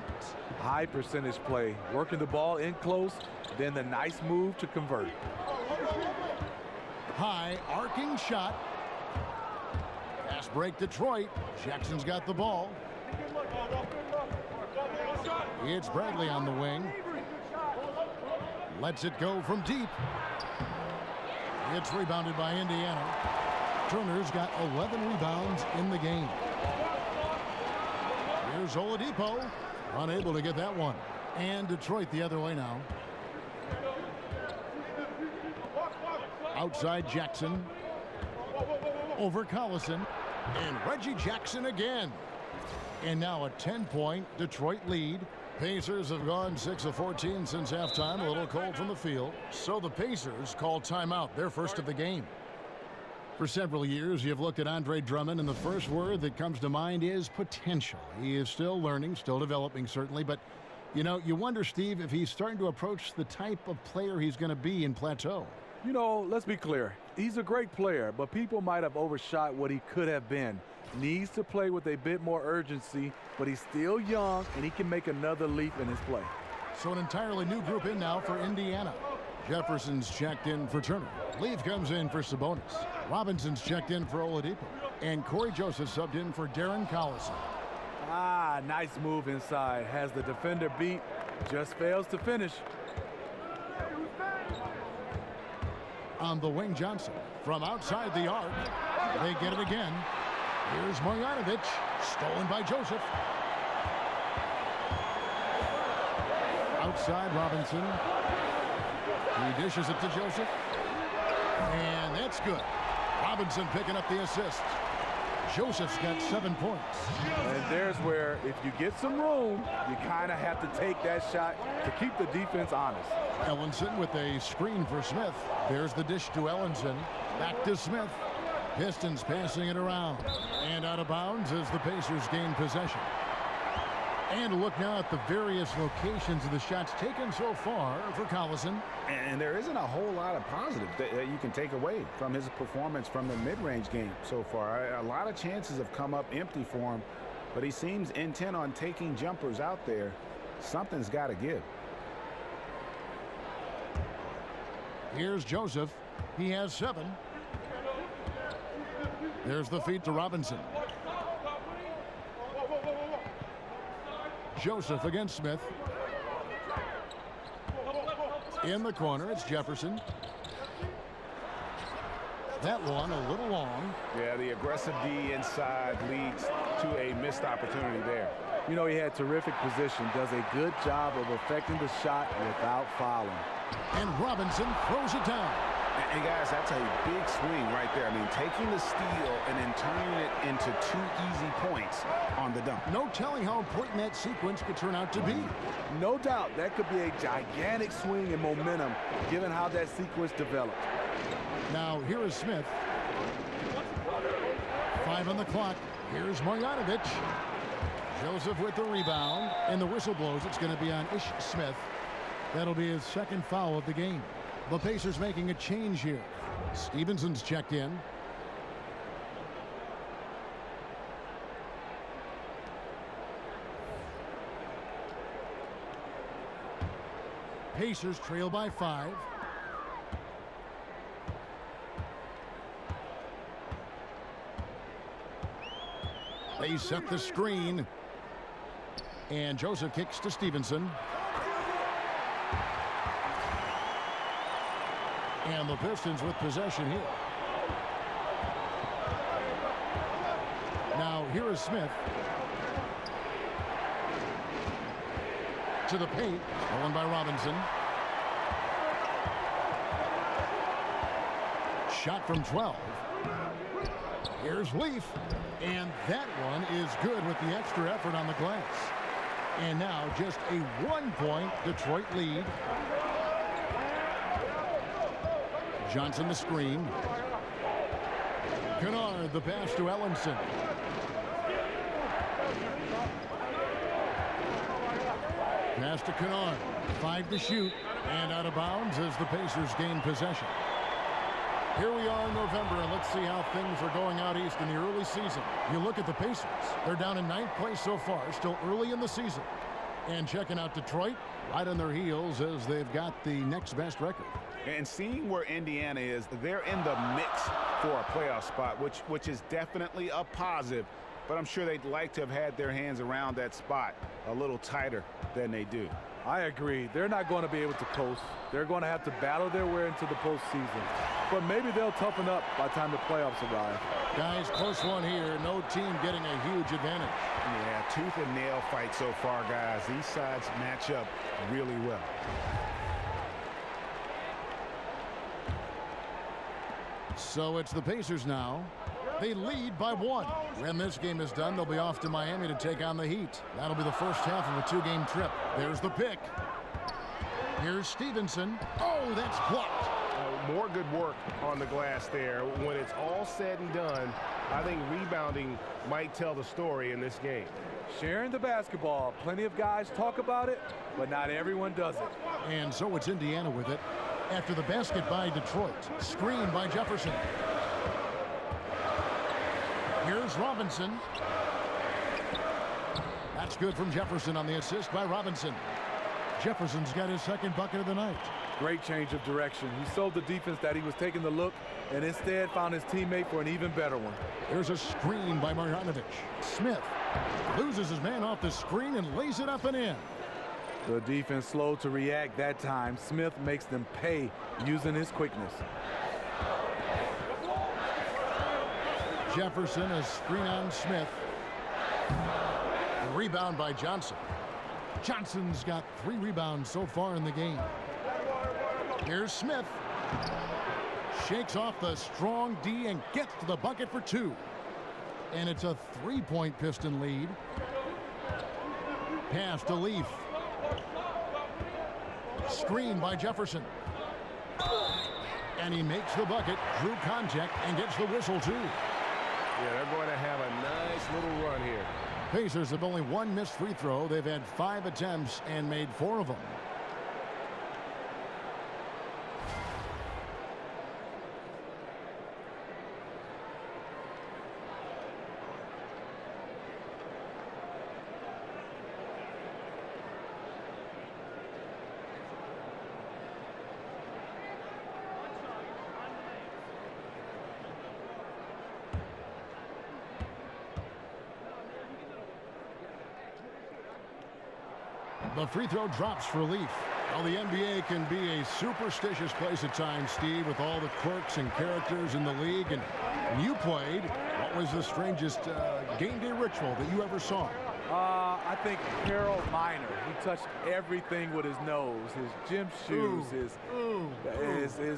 High percentage play. Working the ball in close, then the nice move to convert. High arcing shot. Fast break Detroit. Jackson's got the ball. It's Bradley on the wing. Lets it go from deep. It's rebounded by Indiana. Turner's got 11 rebounds in the game. Here's Oladipo, unable to get that one. And Detroit the other way now. Outside Jackson. Over Collison. And Reggie Jackson again. And now a 10-point Detroit lead. Pacers have gone 6 of 14 since halftime. A little cold from the field. So the Pacers call timeout, their first of the game. For several years, you've looked at Andre Drummond, and the first word that comes to mind is potential. He is still learning, still developing, certainly. But, you know, you wonder, Steve, if he's starting to approach the type of player he's going to be in Plateau. You know, let's be clear. He's a great player, but people might have overshot what he could have been. Needs to play with a bit more urgency, but he's still young, and he can make another leap in his play. So an entirely new group in now for Indiana. Jefferson's checked in for Turner. Leaf comes in for Sabonis. Robinson's checked in for Oladipo. And Corey Joseph subbed in for Darren Collison. Ah, nice move inside. Has the defender beat, just fails to finish. On the wing, Johnson. From outside the arc, they get it again. Here's Marjanovic, stolen by Joseph. Outside Robinson. He dishes it to Joseph. And that's good. Robinson picking up the assist. Joseph's got 7 points. And there's where, if you get some room, you kind of have to take that shot to keep the defense honest. Ellenson with a screen for Smith. There's the dish to Ellenson. Back to Smith. Pistons passing it around. And out of bounds as the Pacers gain possession. And look now at the various locations of the shots taken so far for Collison. And there isn't a whole lot of positives that you can take away from his performance from the mid-range game so far. A lot of chances have come up empty for him, but he seems intent on taking jumpers out there. Something's got to give. Here's Joseph. He has 7. There's the feed to Robinson. Joseph against Smith. In the corner, it's Jefferson. That one a little long. Yeah, the aggressive D inside leads to a missed opportunity there. You know, he had terrific position, does a good job of affecting the shot without fouling. And Robinson throws it down. And guys, that's a big swing right there. I mean, taking the steal and then turning it into 2 easy points on the dunk. No telling how important that sequence could turn out to be. No doubt, that could be a gigantic swing in momentum, given how that sequence developed. Now, here is Smith. 5 on the clock. Here's Marjanovic. Joseph with the rebound, and the whistle blows. It's going to be on Ish Smith. That'll be his 2nd foul of the game. The Pacers making a change here. Stevenson's checked in. Pacers trail by 5. They set the screen. And Joseph kicks to Stevenson. And the Pistons with possession here. Now here is Smith. To the paint. Stolen by Robinson. Shot from 12. Here's Leaf. And that one is good with the extra effort on the glass. And now just a 1-point Detroit lead. Johnson the screen. Kennard the pass to Ellenson. Pass to Kennard. 5 to shoot. And out of bounds as the Pacers gain possession. Here we are in November, and let's see how things are going out east in the early season. You look at the Pacers. They're down in 9th place so far, still early in the season. And checking out Detroit, right on their heels as they've got the next best record. And seeing where Indiana is, they're in the mix for a playoff spot, which is definitely a positive. but I'm sure they'd like to have had their hands around that spot a little tighter than they do. I agree. They're not going to be able to coast. They're going to have to battle their way into the postseason. But maybe they'll toughen up by the time the playoffs arrive. Guys, close one here. No team getting a huge advantage. Yeah, tooth and nail fight so far, guys. These sides match up really well. So it's the Pacers now. They lead by 1. When this game is done, they'll be off to Miami to take on the Heat. That'll be the first half of a 2-game trip. There's the pick. Here's Stevenson. Oh, that's blocked. More good work on the glass there. When it's all said and done, I think rebounding might tell the story in this game. Sharing the basketball. Plenty of guys talk about it, but not everyone does it. And so it's Indiana with it. After the basket by Detroit. Screen by Jefferson. Here's Robinson. That's good from Jefferson on the assist by Robinson. Jefferson's got his second bucket of the night. Great change of direction. He sold the defense that he was taking the look and instead found his teammate for an even better one. There's a screen by Marjanovic. Smith loses his man off the screen and lays it up and in. The defense slow to react that time. Smith makes them pay using his quickness. Jefferson, a screen on Smith. A rebound by Johnson. Johnson's got 3 rebounds so far in the game. Here's Smith. Shakes off the strong D and gets to the bucket for 2. And it's a 3-point Piston lead. Pass to Leaf. Screen by Jefferson. And he makes the bucket, drew contact, and gets the whistle too. Yeah, they're going to have a nice little run here. Pacers have only 1 missed free throw. They've had 5 attempts and made 4 of them. The free throw drops for Leaf. Well, the NBA can be a superstitious place at times, Steve, with all the quirks and characters in the league. And you played. What was the strangest game day ritual that you ever saw? I think Harold Miner. He touched everything with his nose, his gym shoes, his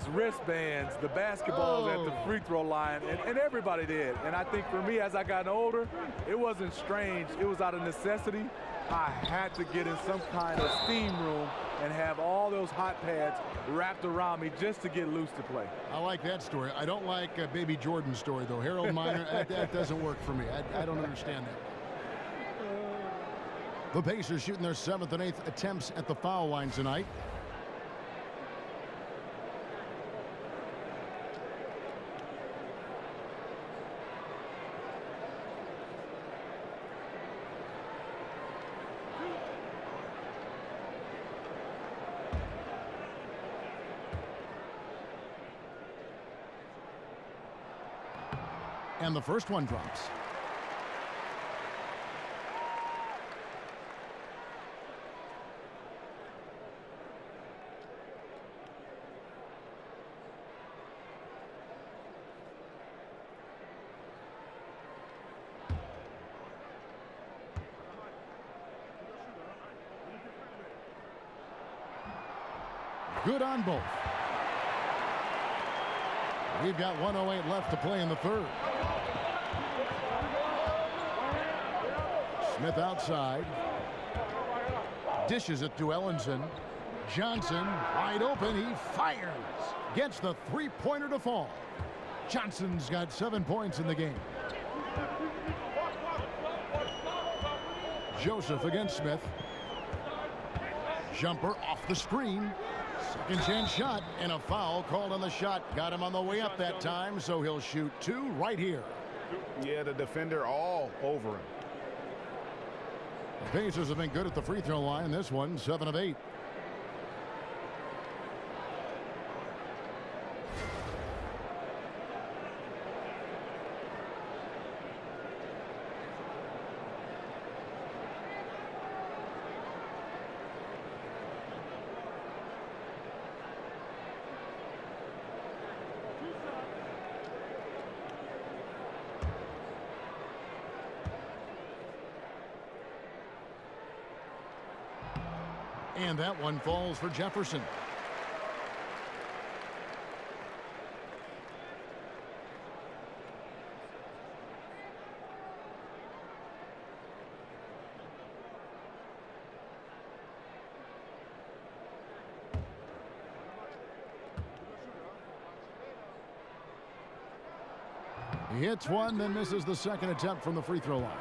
wristbands, the basketballs at the free throw line, and everybody did. And I think for me, as I got older, it wasn't strange. It was out of necessity. I had to get in some kind of steam room and have all those hot pads wrapped around me just to get loose to play. I like that story. I don't like Baby Jordan's story, though. Harold Miner, that doesn't work for me. I don't understand that. The Pacers shooting their 7th and 8th attempts at the foul line tonight. And the first one drops. Good on both. We've got 1:08 left to play in the third. Smith outside. Dishes it to Ellenson. Johnson wide open. He fires. Gets the 3-pointer to fall. Johnson's got 7 points in the game. Joseph against Smith. Jumper off the screen. Second chance shot and a foul called on the shot. Got him on the way up that time, so he'll shoot 2 right here. Yeah, the defender all over him. The Pacers have been good at the free throw line. This one, 7 of 8. And that one falls for Jefferson. He hits one, then misses the second attempt from the free throw line.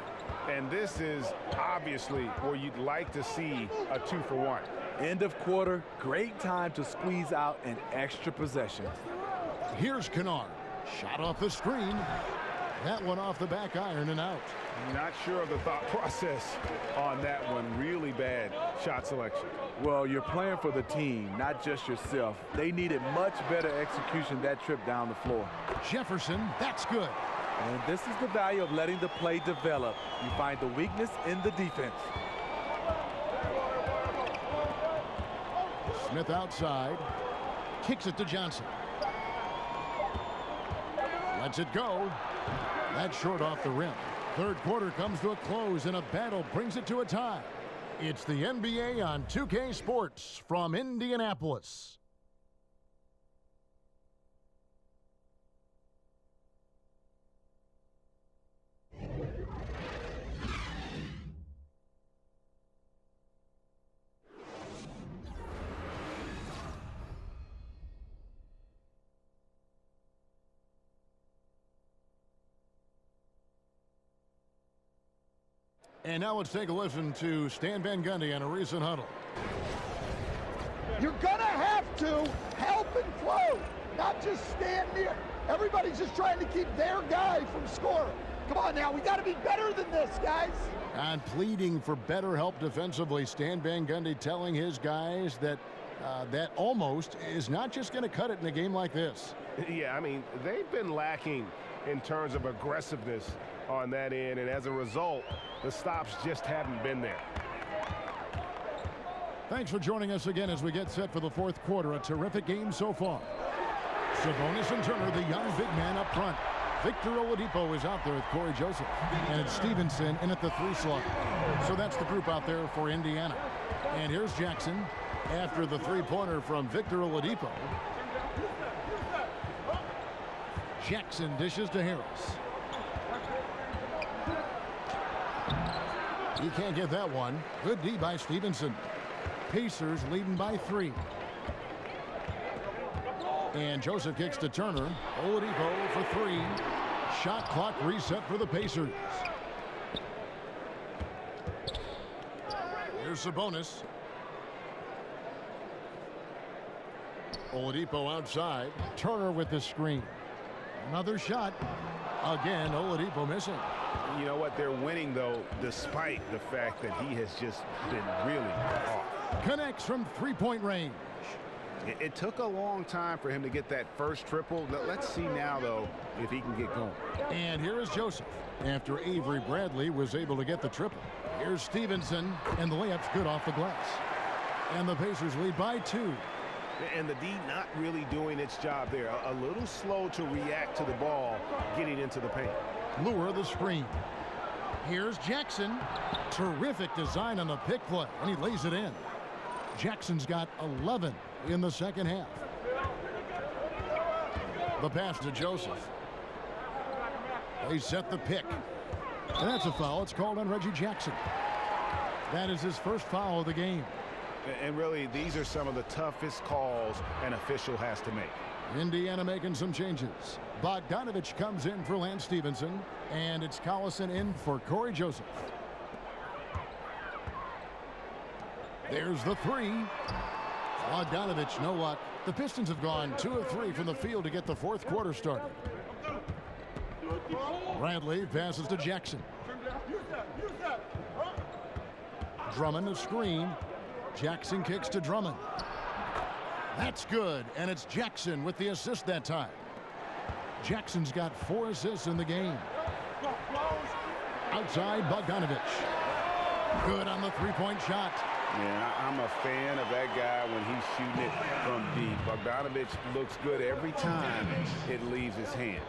And this is obviously where you'd like to see a 2-for-1. End of quarter, great time to squeeze out an extra possession. Here's Kennard. Shot off the screen. That one off the back iron and out. Not sure of the thought process on that one. Really bad shot selection. Well, you're playing for the team, not just yourself. They needed much better execution that trip down the floor. Jefferson, that's good. And this is the value of letting the play develop. You find the weakness in the defense. Smith outside. Kicks it to Johnson. Lets it go. That's short off the rim. Third quarter comes to a close, and a battle brings it to a tie. It's the NBA on 2K Sports from Indianapolis. And now let's take a listen to Stan Van Gundy on a recent huddle. You're going to have to help and flow, not just stand near. Everybody's just trying to keep their guy from scoring. Come on now, we got to be better than this, guys. And pleading for better help defensively, Stan Van Gundy telling his guys that that almost is not just going to cut it in a game like this. Yeah, I mean, they've been lacking in terms of aggressiveness on that end, and as a result, the stops just haven't been there. Thanks for joining us again as we get set for the fourth quarter. A terrific game so far. Sabonis and Turner, the young big man up front. Victor Oladipo is out there with Corey Joseph. And it's Stevenson in at the 3 slot. So that's the group out there for Indiana. And here's Jackson after the 3-pointer from Victor Oladipo. Jackson dishes to Harris. He can't get that one. Good D by Stevenson. Pacers leading by 3. And Joseph kicks to Turner. Oladipo for 3. Shot clock reset for the Pacers. Here's Sabonis. Oladipo outside. Turner with the screen. Another shot. Again, Oladipo missing. You know what? They're winning, though, despite the fact that he has just been really off. Connects from 3-point range. It took a long time for him to get that first triple. Let's see now, though, if he can get going. And here is Joseph after Avery Bradley was able to get the triple. Here's Stevenson, and the layup's good off the glass. And the Pacers lead by 2. And the D not really doing its job there. A little slow to react to the ball getting into the paint. Lure the screen. Here's Jackson. Terrific design on the pick play, and he lays it in. Jackson's got 11 in the second half. The pass to Joseph. They set the pick. And that's a foul. It's called on Reggie Jackson. That is his first foul of the game. And really, these are some of the toughest calls an official has to make. Indiana making some changes. Bogdanovich comes in for Lance Stevenson, and it's Collison in for Corey Joseph. There's the 3. Bogdanovich, no luck. The Pistons have gone 2 of 3 from the field to get the fourth quarter started. Bradley passes to Jackson. Drummond a screen. Jackson kicks to Drummond. That's good, and it's Jackson with the assist that time. Jackson's got 4 assists in the game. Outside, Bogdanovich. Good on the 3-point shot. Yeah, I'm a fan of that guy when he's shooting it from deep. Bogdanovich looks good every time it leaves his hand.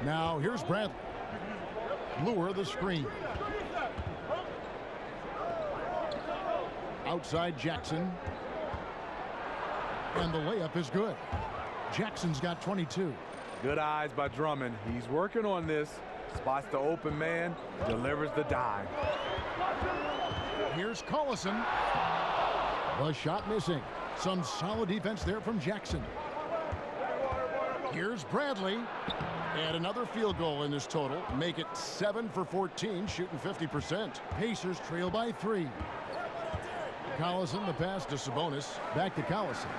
Now here's Bradley. Lure the screen. Outside Jackson. And the layup is good. Jackson's got 22. Good eyes by Drummond. He's working on this. Spots the open man, delivers the dime. Here's Collison. The shot missing. Some solid defense there from Jackson. Here's Bradley. And another field goal in this total. Make it 7 for 14, shooting 50%. Pacers trail by 3. Collison, the pass to Sabonis. Back to Collison.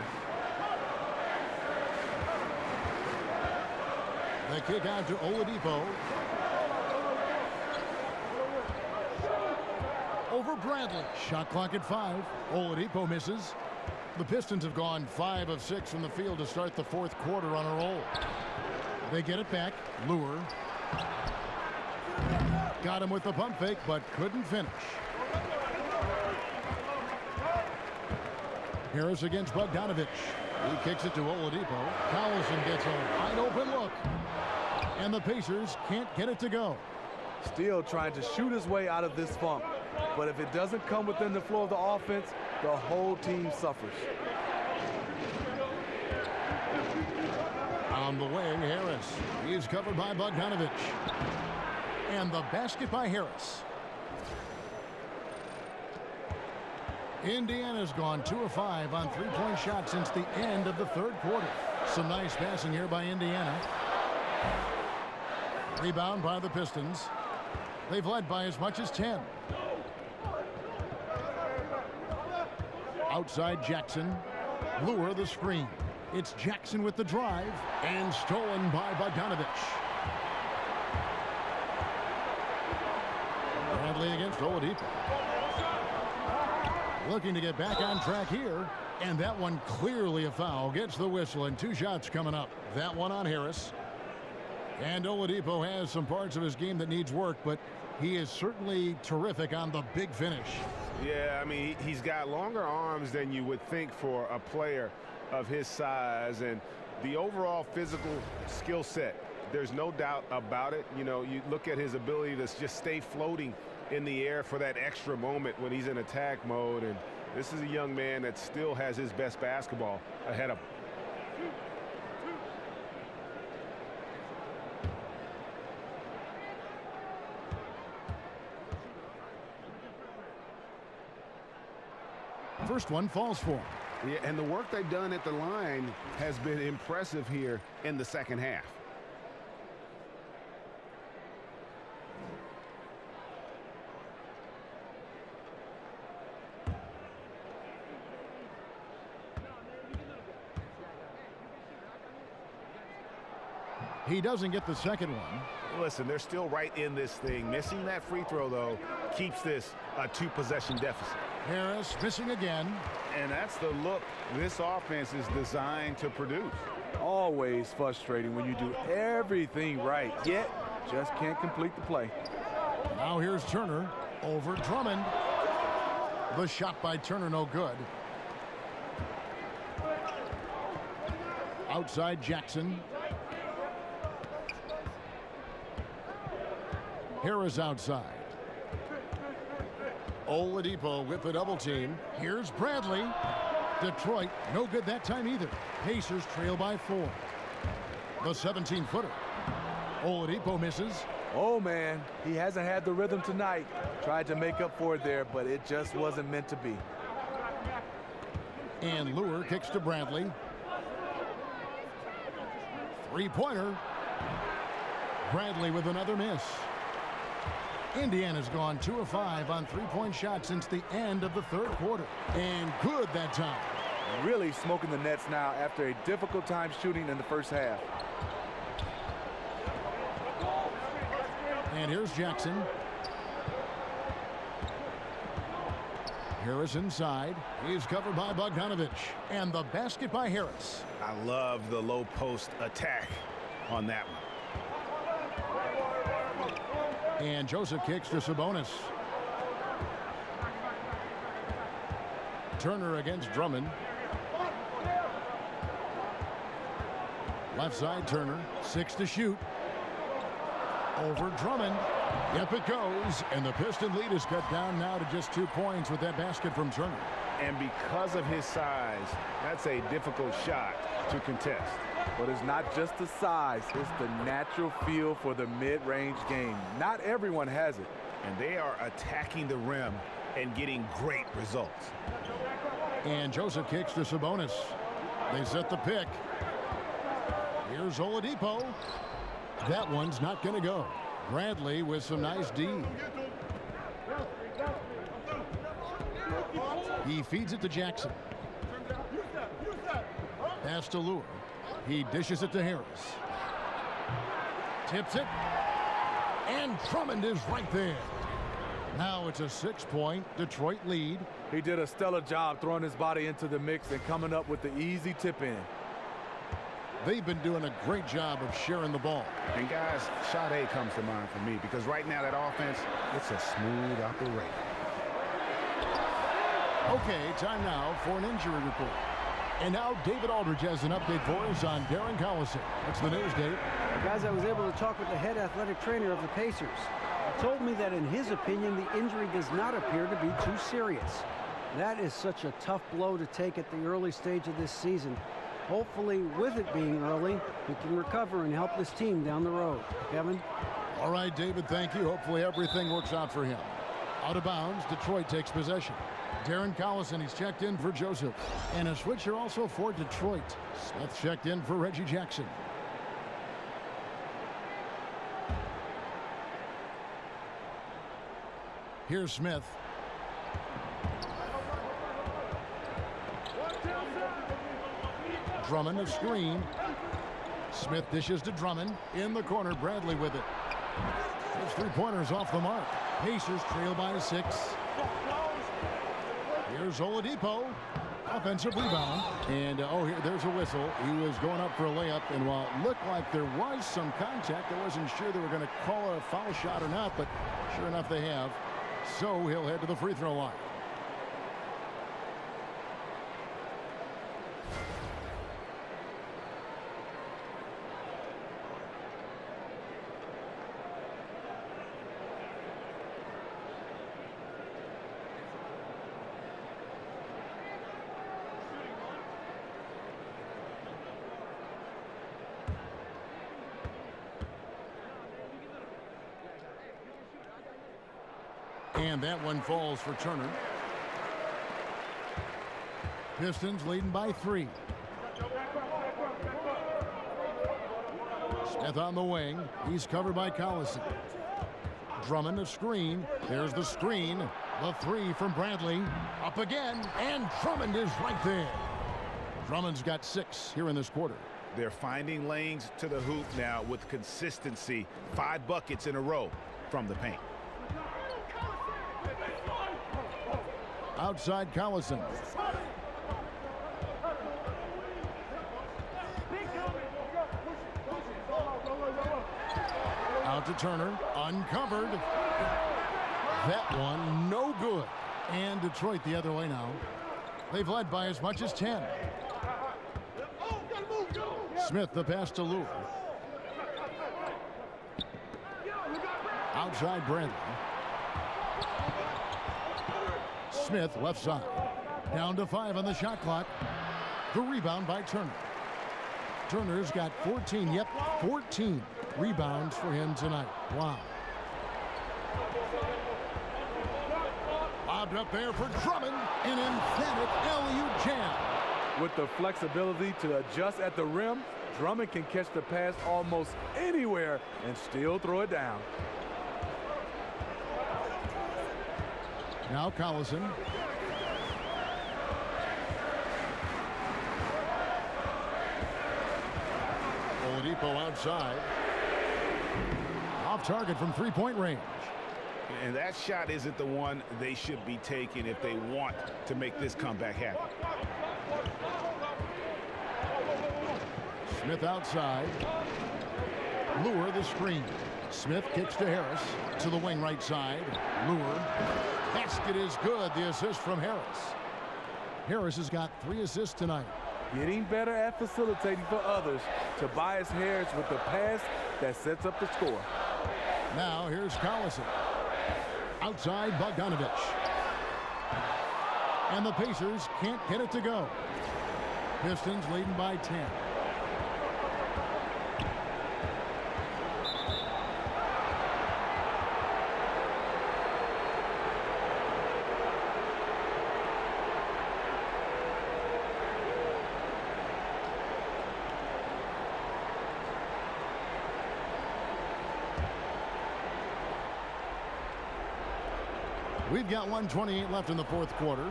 The kick out to Oladipo. Over Bradley. Shot clock at 5. Oladipo misses. The Pistons have gone 5 of 6 from the field to start the fourth quarter on a roll. They get it back. Lure. Got him with the pump fake, but couldn't finish. Harris against Bogdanovich. He kicks it to Oladipo. Collison gets a wide open look. And the Pacers can't get it to go. Still trying to shoot his way out of this funk. But if it doesn't come within the flow of the offense, the whole team suffers. On the wing, Harris. He's covered by Bogdanovich. And the basket by Harris. Indiana's gone 2 of 5 on three-point shots since the end of the third quarter. Some nice passing here by Indiana. Rebound by the Pistons. They've led by as much as 10. Outside Jackson. Lure the screen. It's Jackson with the drive. And stolen by Bogdanovich. Bradley against Oladipo. Looking to get back on track here. And that one clearly a foul. Gets the whistle and 2 shots coming up. That one on Harris. And Oladipo has some parts of his game that needs work, but he is certainly terrific on the big finish. Yeah, I mean, he's got longer arms than you would think for a player of his size, and the overall physical skill set, there's no doubt about it. You know, you look at his ability to just stay floating in the air for that extra moment when he's in attack mode, and this is a young man that still has his best basketball ahead of him. First one falls for him. Yeah, and the work they've done at the line has been impressive here in the second half. He doesn't get the second one. Listen, they're still right in this thing. Missing that free throw, though, keeps this a 2-possession deficit. Harris missing again. And that's the look this offense is designed to produce. Always frustrating when you do everything right, yet just can't complete the play. Now here's Turner over Drummond. The shot by Turner no good. Outside Jackson. Harris outside. Oladipo with the double team. Here's Bradley. Detroit, no good that time either. Pacers trail by 4. The 17-footer. Oladipo misses. Oh, man, he hasn't had the rhythm tonight. Tried to make up for it there, but it just wasn't meant to be. And Lure kicks to Bradley. Three-pointer. Bradley with another miss. Indiana's gone 2 of 5 on three-point shots since the end of the third quarter. And good that time. Really smoking the nets now after a difficult time shooting in the first half. And here's Jackson. Harris inside. He's covered by Bogdanovich. And the basket by Harris. I love the low post attack on that one. And Joseph kicks to Sabonis. Turner against Drummond. Left side Turner. 6 to shoot. Over Drummond. Yep, it goes. And the Piston lead is cut down now to just 2 points with that basket from Turner. And because of his size, that's a difficult shot to contest. But it's not just the size, it's the natural feel for the mid-range game. Not everyone has it. And they are attacking the rim and getting great results. And Joseph kicks to Sabonis. They set the pick. Here's Oladipo. That one's not going to go. Bradley with some nice D. He feeds it to Jackson. Pass to Lure. He dishes it to Harris. Tips it. And Drummond is right there. Now it's a 6-point Detroit lead. He did a stellar job throwing his body into the mix and coming up with the easy tip in. They've been doing a great job of sharing the ball. And guys, shot A comes to mind for me because right now that offense, it's a smooth operation. Okay, time now for an injury report. And now David Aldridge has an update for us on Darren Collison. What's the news, Dave? Guys, I was able to talk with the head athletic trainer of the Pacers. He told me that in his opinion, the injury does not appear to be too serious. That is such a tough blow to take at the early stage of this season. Hopefully, with it being early, he can recover and help this team down the road. Kevin? All right, David, thank you. Hopefully everything works out for him. Out of bounds, Detroit takes possession. Darren Collison, he's checked in for Joseph. And a switcher also for Detroit. Smith checked in for Reggie Jackson. Here's Smith. Drummond a screen. Smith dishes to Drummond. In the corner, Bradley with it. His three-pointers off the mark. Pacers trail by 6. Here's Oladipo. Offensive rebound. And, there's a whistle. He was going up for a layup. And while it looked like there was some contact, I wasn't sure they were going to call a foul shot or not. But sure enough, they have. So he'll head to the free throw line. And that one falls for Turner. Pistons leading by 3. Smith on the wing. He's covered by Collison. Drummond a screen. There's the screen. The 3 from Bradley. Up again. And Drummond is right there. Drummond's got 6 here in this quarter. They're finding lanes to the hoop now with consistency. 5 buckets in a row from the paint. Outside Collison. Out to Turner. Uncovered. That one no good. And Detroit the other way now. They've led by as much as 10. Smith the pass to Lure. Outside Bradley. Smith left side. Down to 5 on the shot clock. The rebound by Turner. Turner's got 14. Yep, 14 rebounds for him tonight. Wow. Lobbed up there for Drummond. An emphatic alley-oop jam. With the flexibility to adjust at the rim, Drummond can catch the pass almost anywhere and still throw it down. Now Collison. Oladipo outside. Off target from three-point range. And that shot isn't the one they should be taking if they want to make this comeback happen. Smith outside. Lure the screen. Smith kicks to Harris. To the wing right side. Lure. Basket is good. The assist from Harris. Harris has got 3 assists tonight. Getting better at facilitating for others. Tobias Harris with the pass that sets up the score. Now here's Collison. Outside Bogdanovich. And the Pacers can't get it to go. Pistons leading by 10. We've got 1:28 left in the fourth quarter.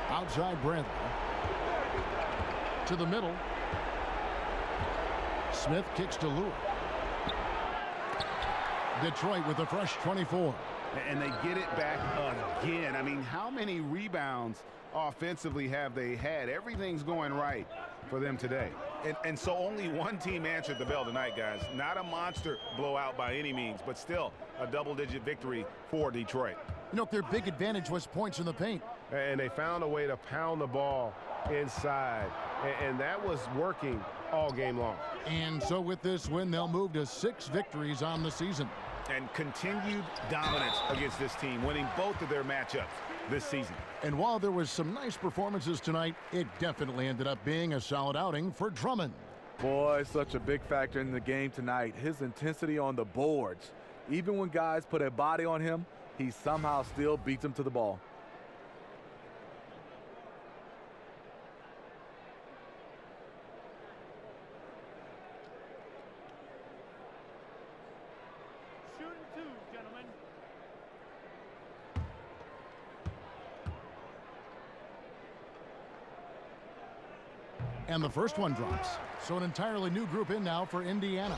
Outside Bradley. To the middle. Smith kicks to Lure. Detroit with a fresh 24. And they get it back again. I mean, how many rebounds offensively have they had? Everything's going right for them today. And so only one team answered the bell tonight, guys. Not a monster blowout by any means, but still a double-digit victory for Detroit. You know, their big advantage was points in the paint. And they found a way to pound the ball inside. And that was working all game long. And so with this win, they'll move to 6 victories on the season. And continued dominance against this team, winning both of their matchups this season. And while there was some nice performances tonight, it definitely ended up being a solid outing for Drummond. Boy, such a big factor in the game tonight. His intensity on the boards. Even when guys put a body on him, he somehow still beats them to the ball. And the first one drops. So an entirely new group in now for Indiana.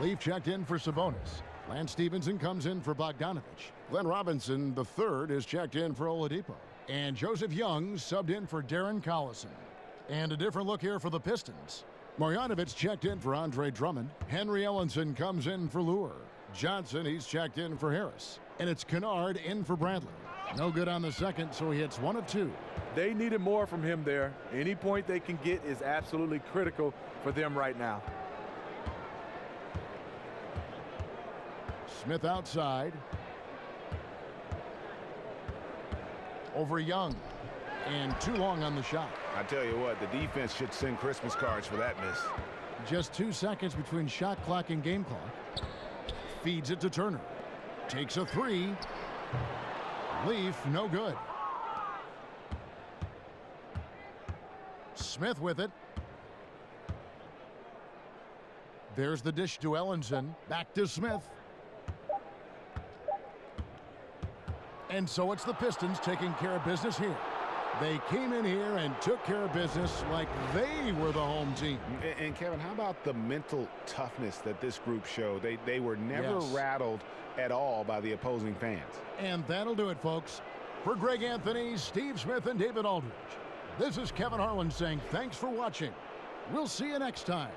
Leaf checked in for Sabonis. Lance Stevenson comes in for Bogdanovich. Glenn Robinson, the third, is checked in for Oladipo. And Joseph Young subbed in for Darren Collison. And a different look here for the Pistons. Marjanovic checked in for Andre Drummond. Henry Ellenson comes in for Lure. Johnson, he's checked in for Harris. And it's Kennard in for Bradley. No good on the second, so he hits 1 of 2. They needed more from him there. Any point they can get is absolutely critical for them right now. Smith outside. Over Young. And too long on the shot. I tell you what, the defense should send Christmas cards for that miss. Just 2 seconds between shot clock and game clock. Feeds it to Turner. Takes a 3. Leaf, no good. Smith with it. There's the dish to Ellenson. Back to Smith. And so it's the Pistons taking care of business here. They came in here and took care of business like they were the home team. And Kevin, how about the mental toughness that this group showed? They were never rattled at all by the opposing fans. And that'll do it, folks. For Greg Anthony, Steve Smith, and David Aldridge, this is Kevin Harlan saying thanks for watching. We'll see you next time.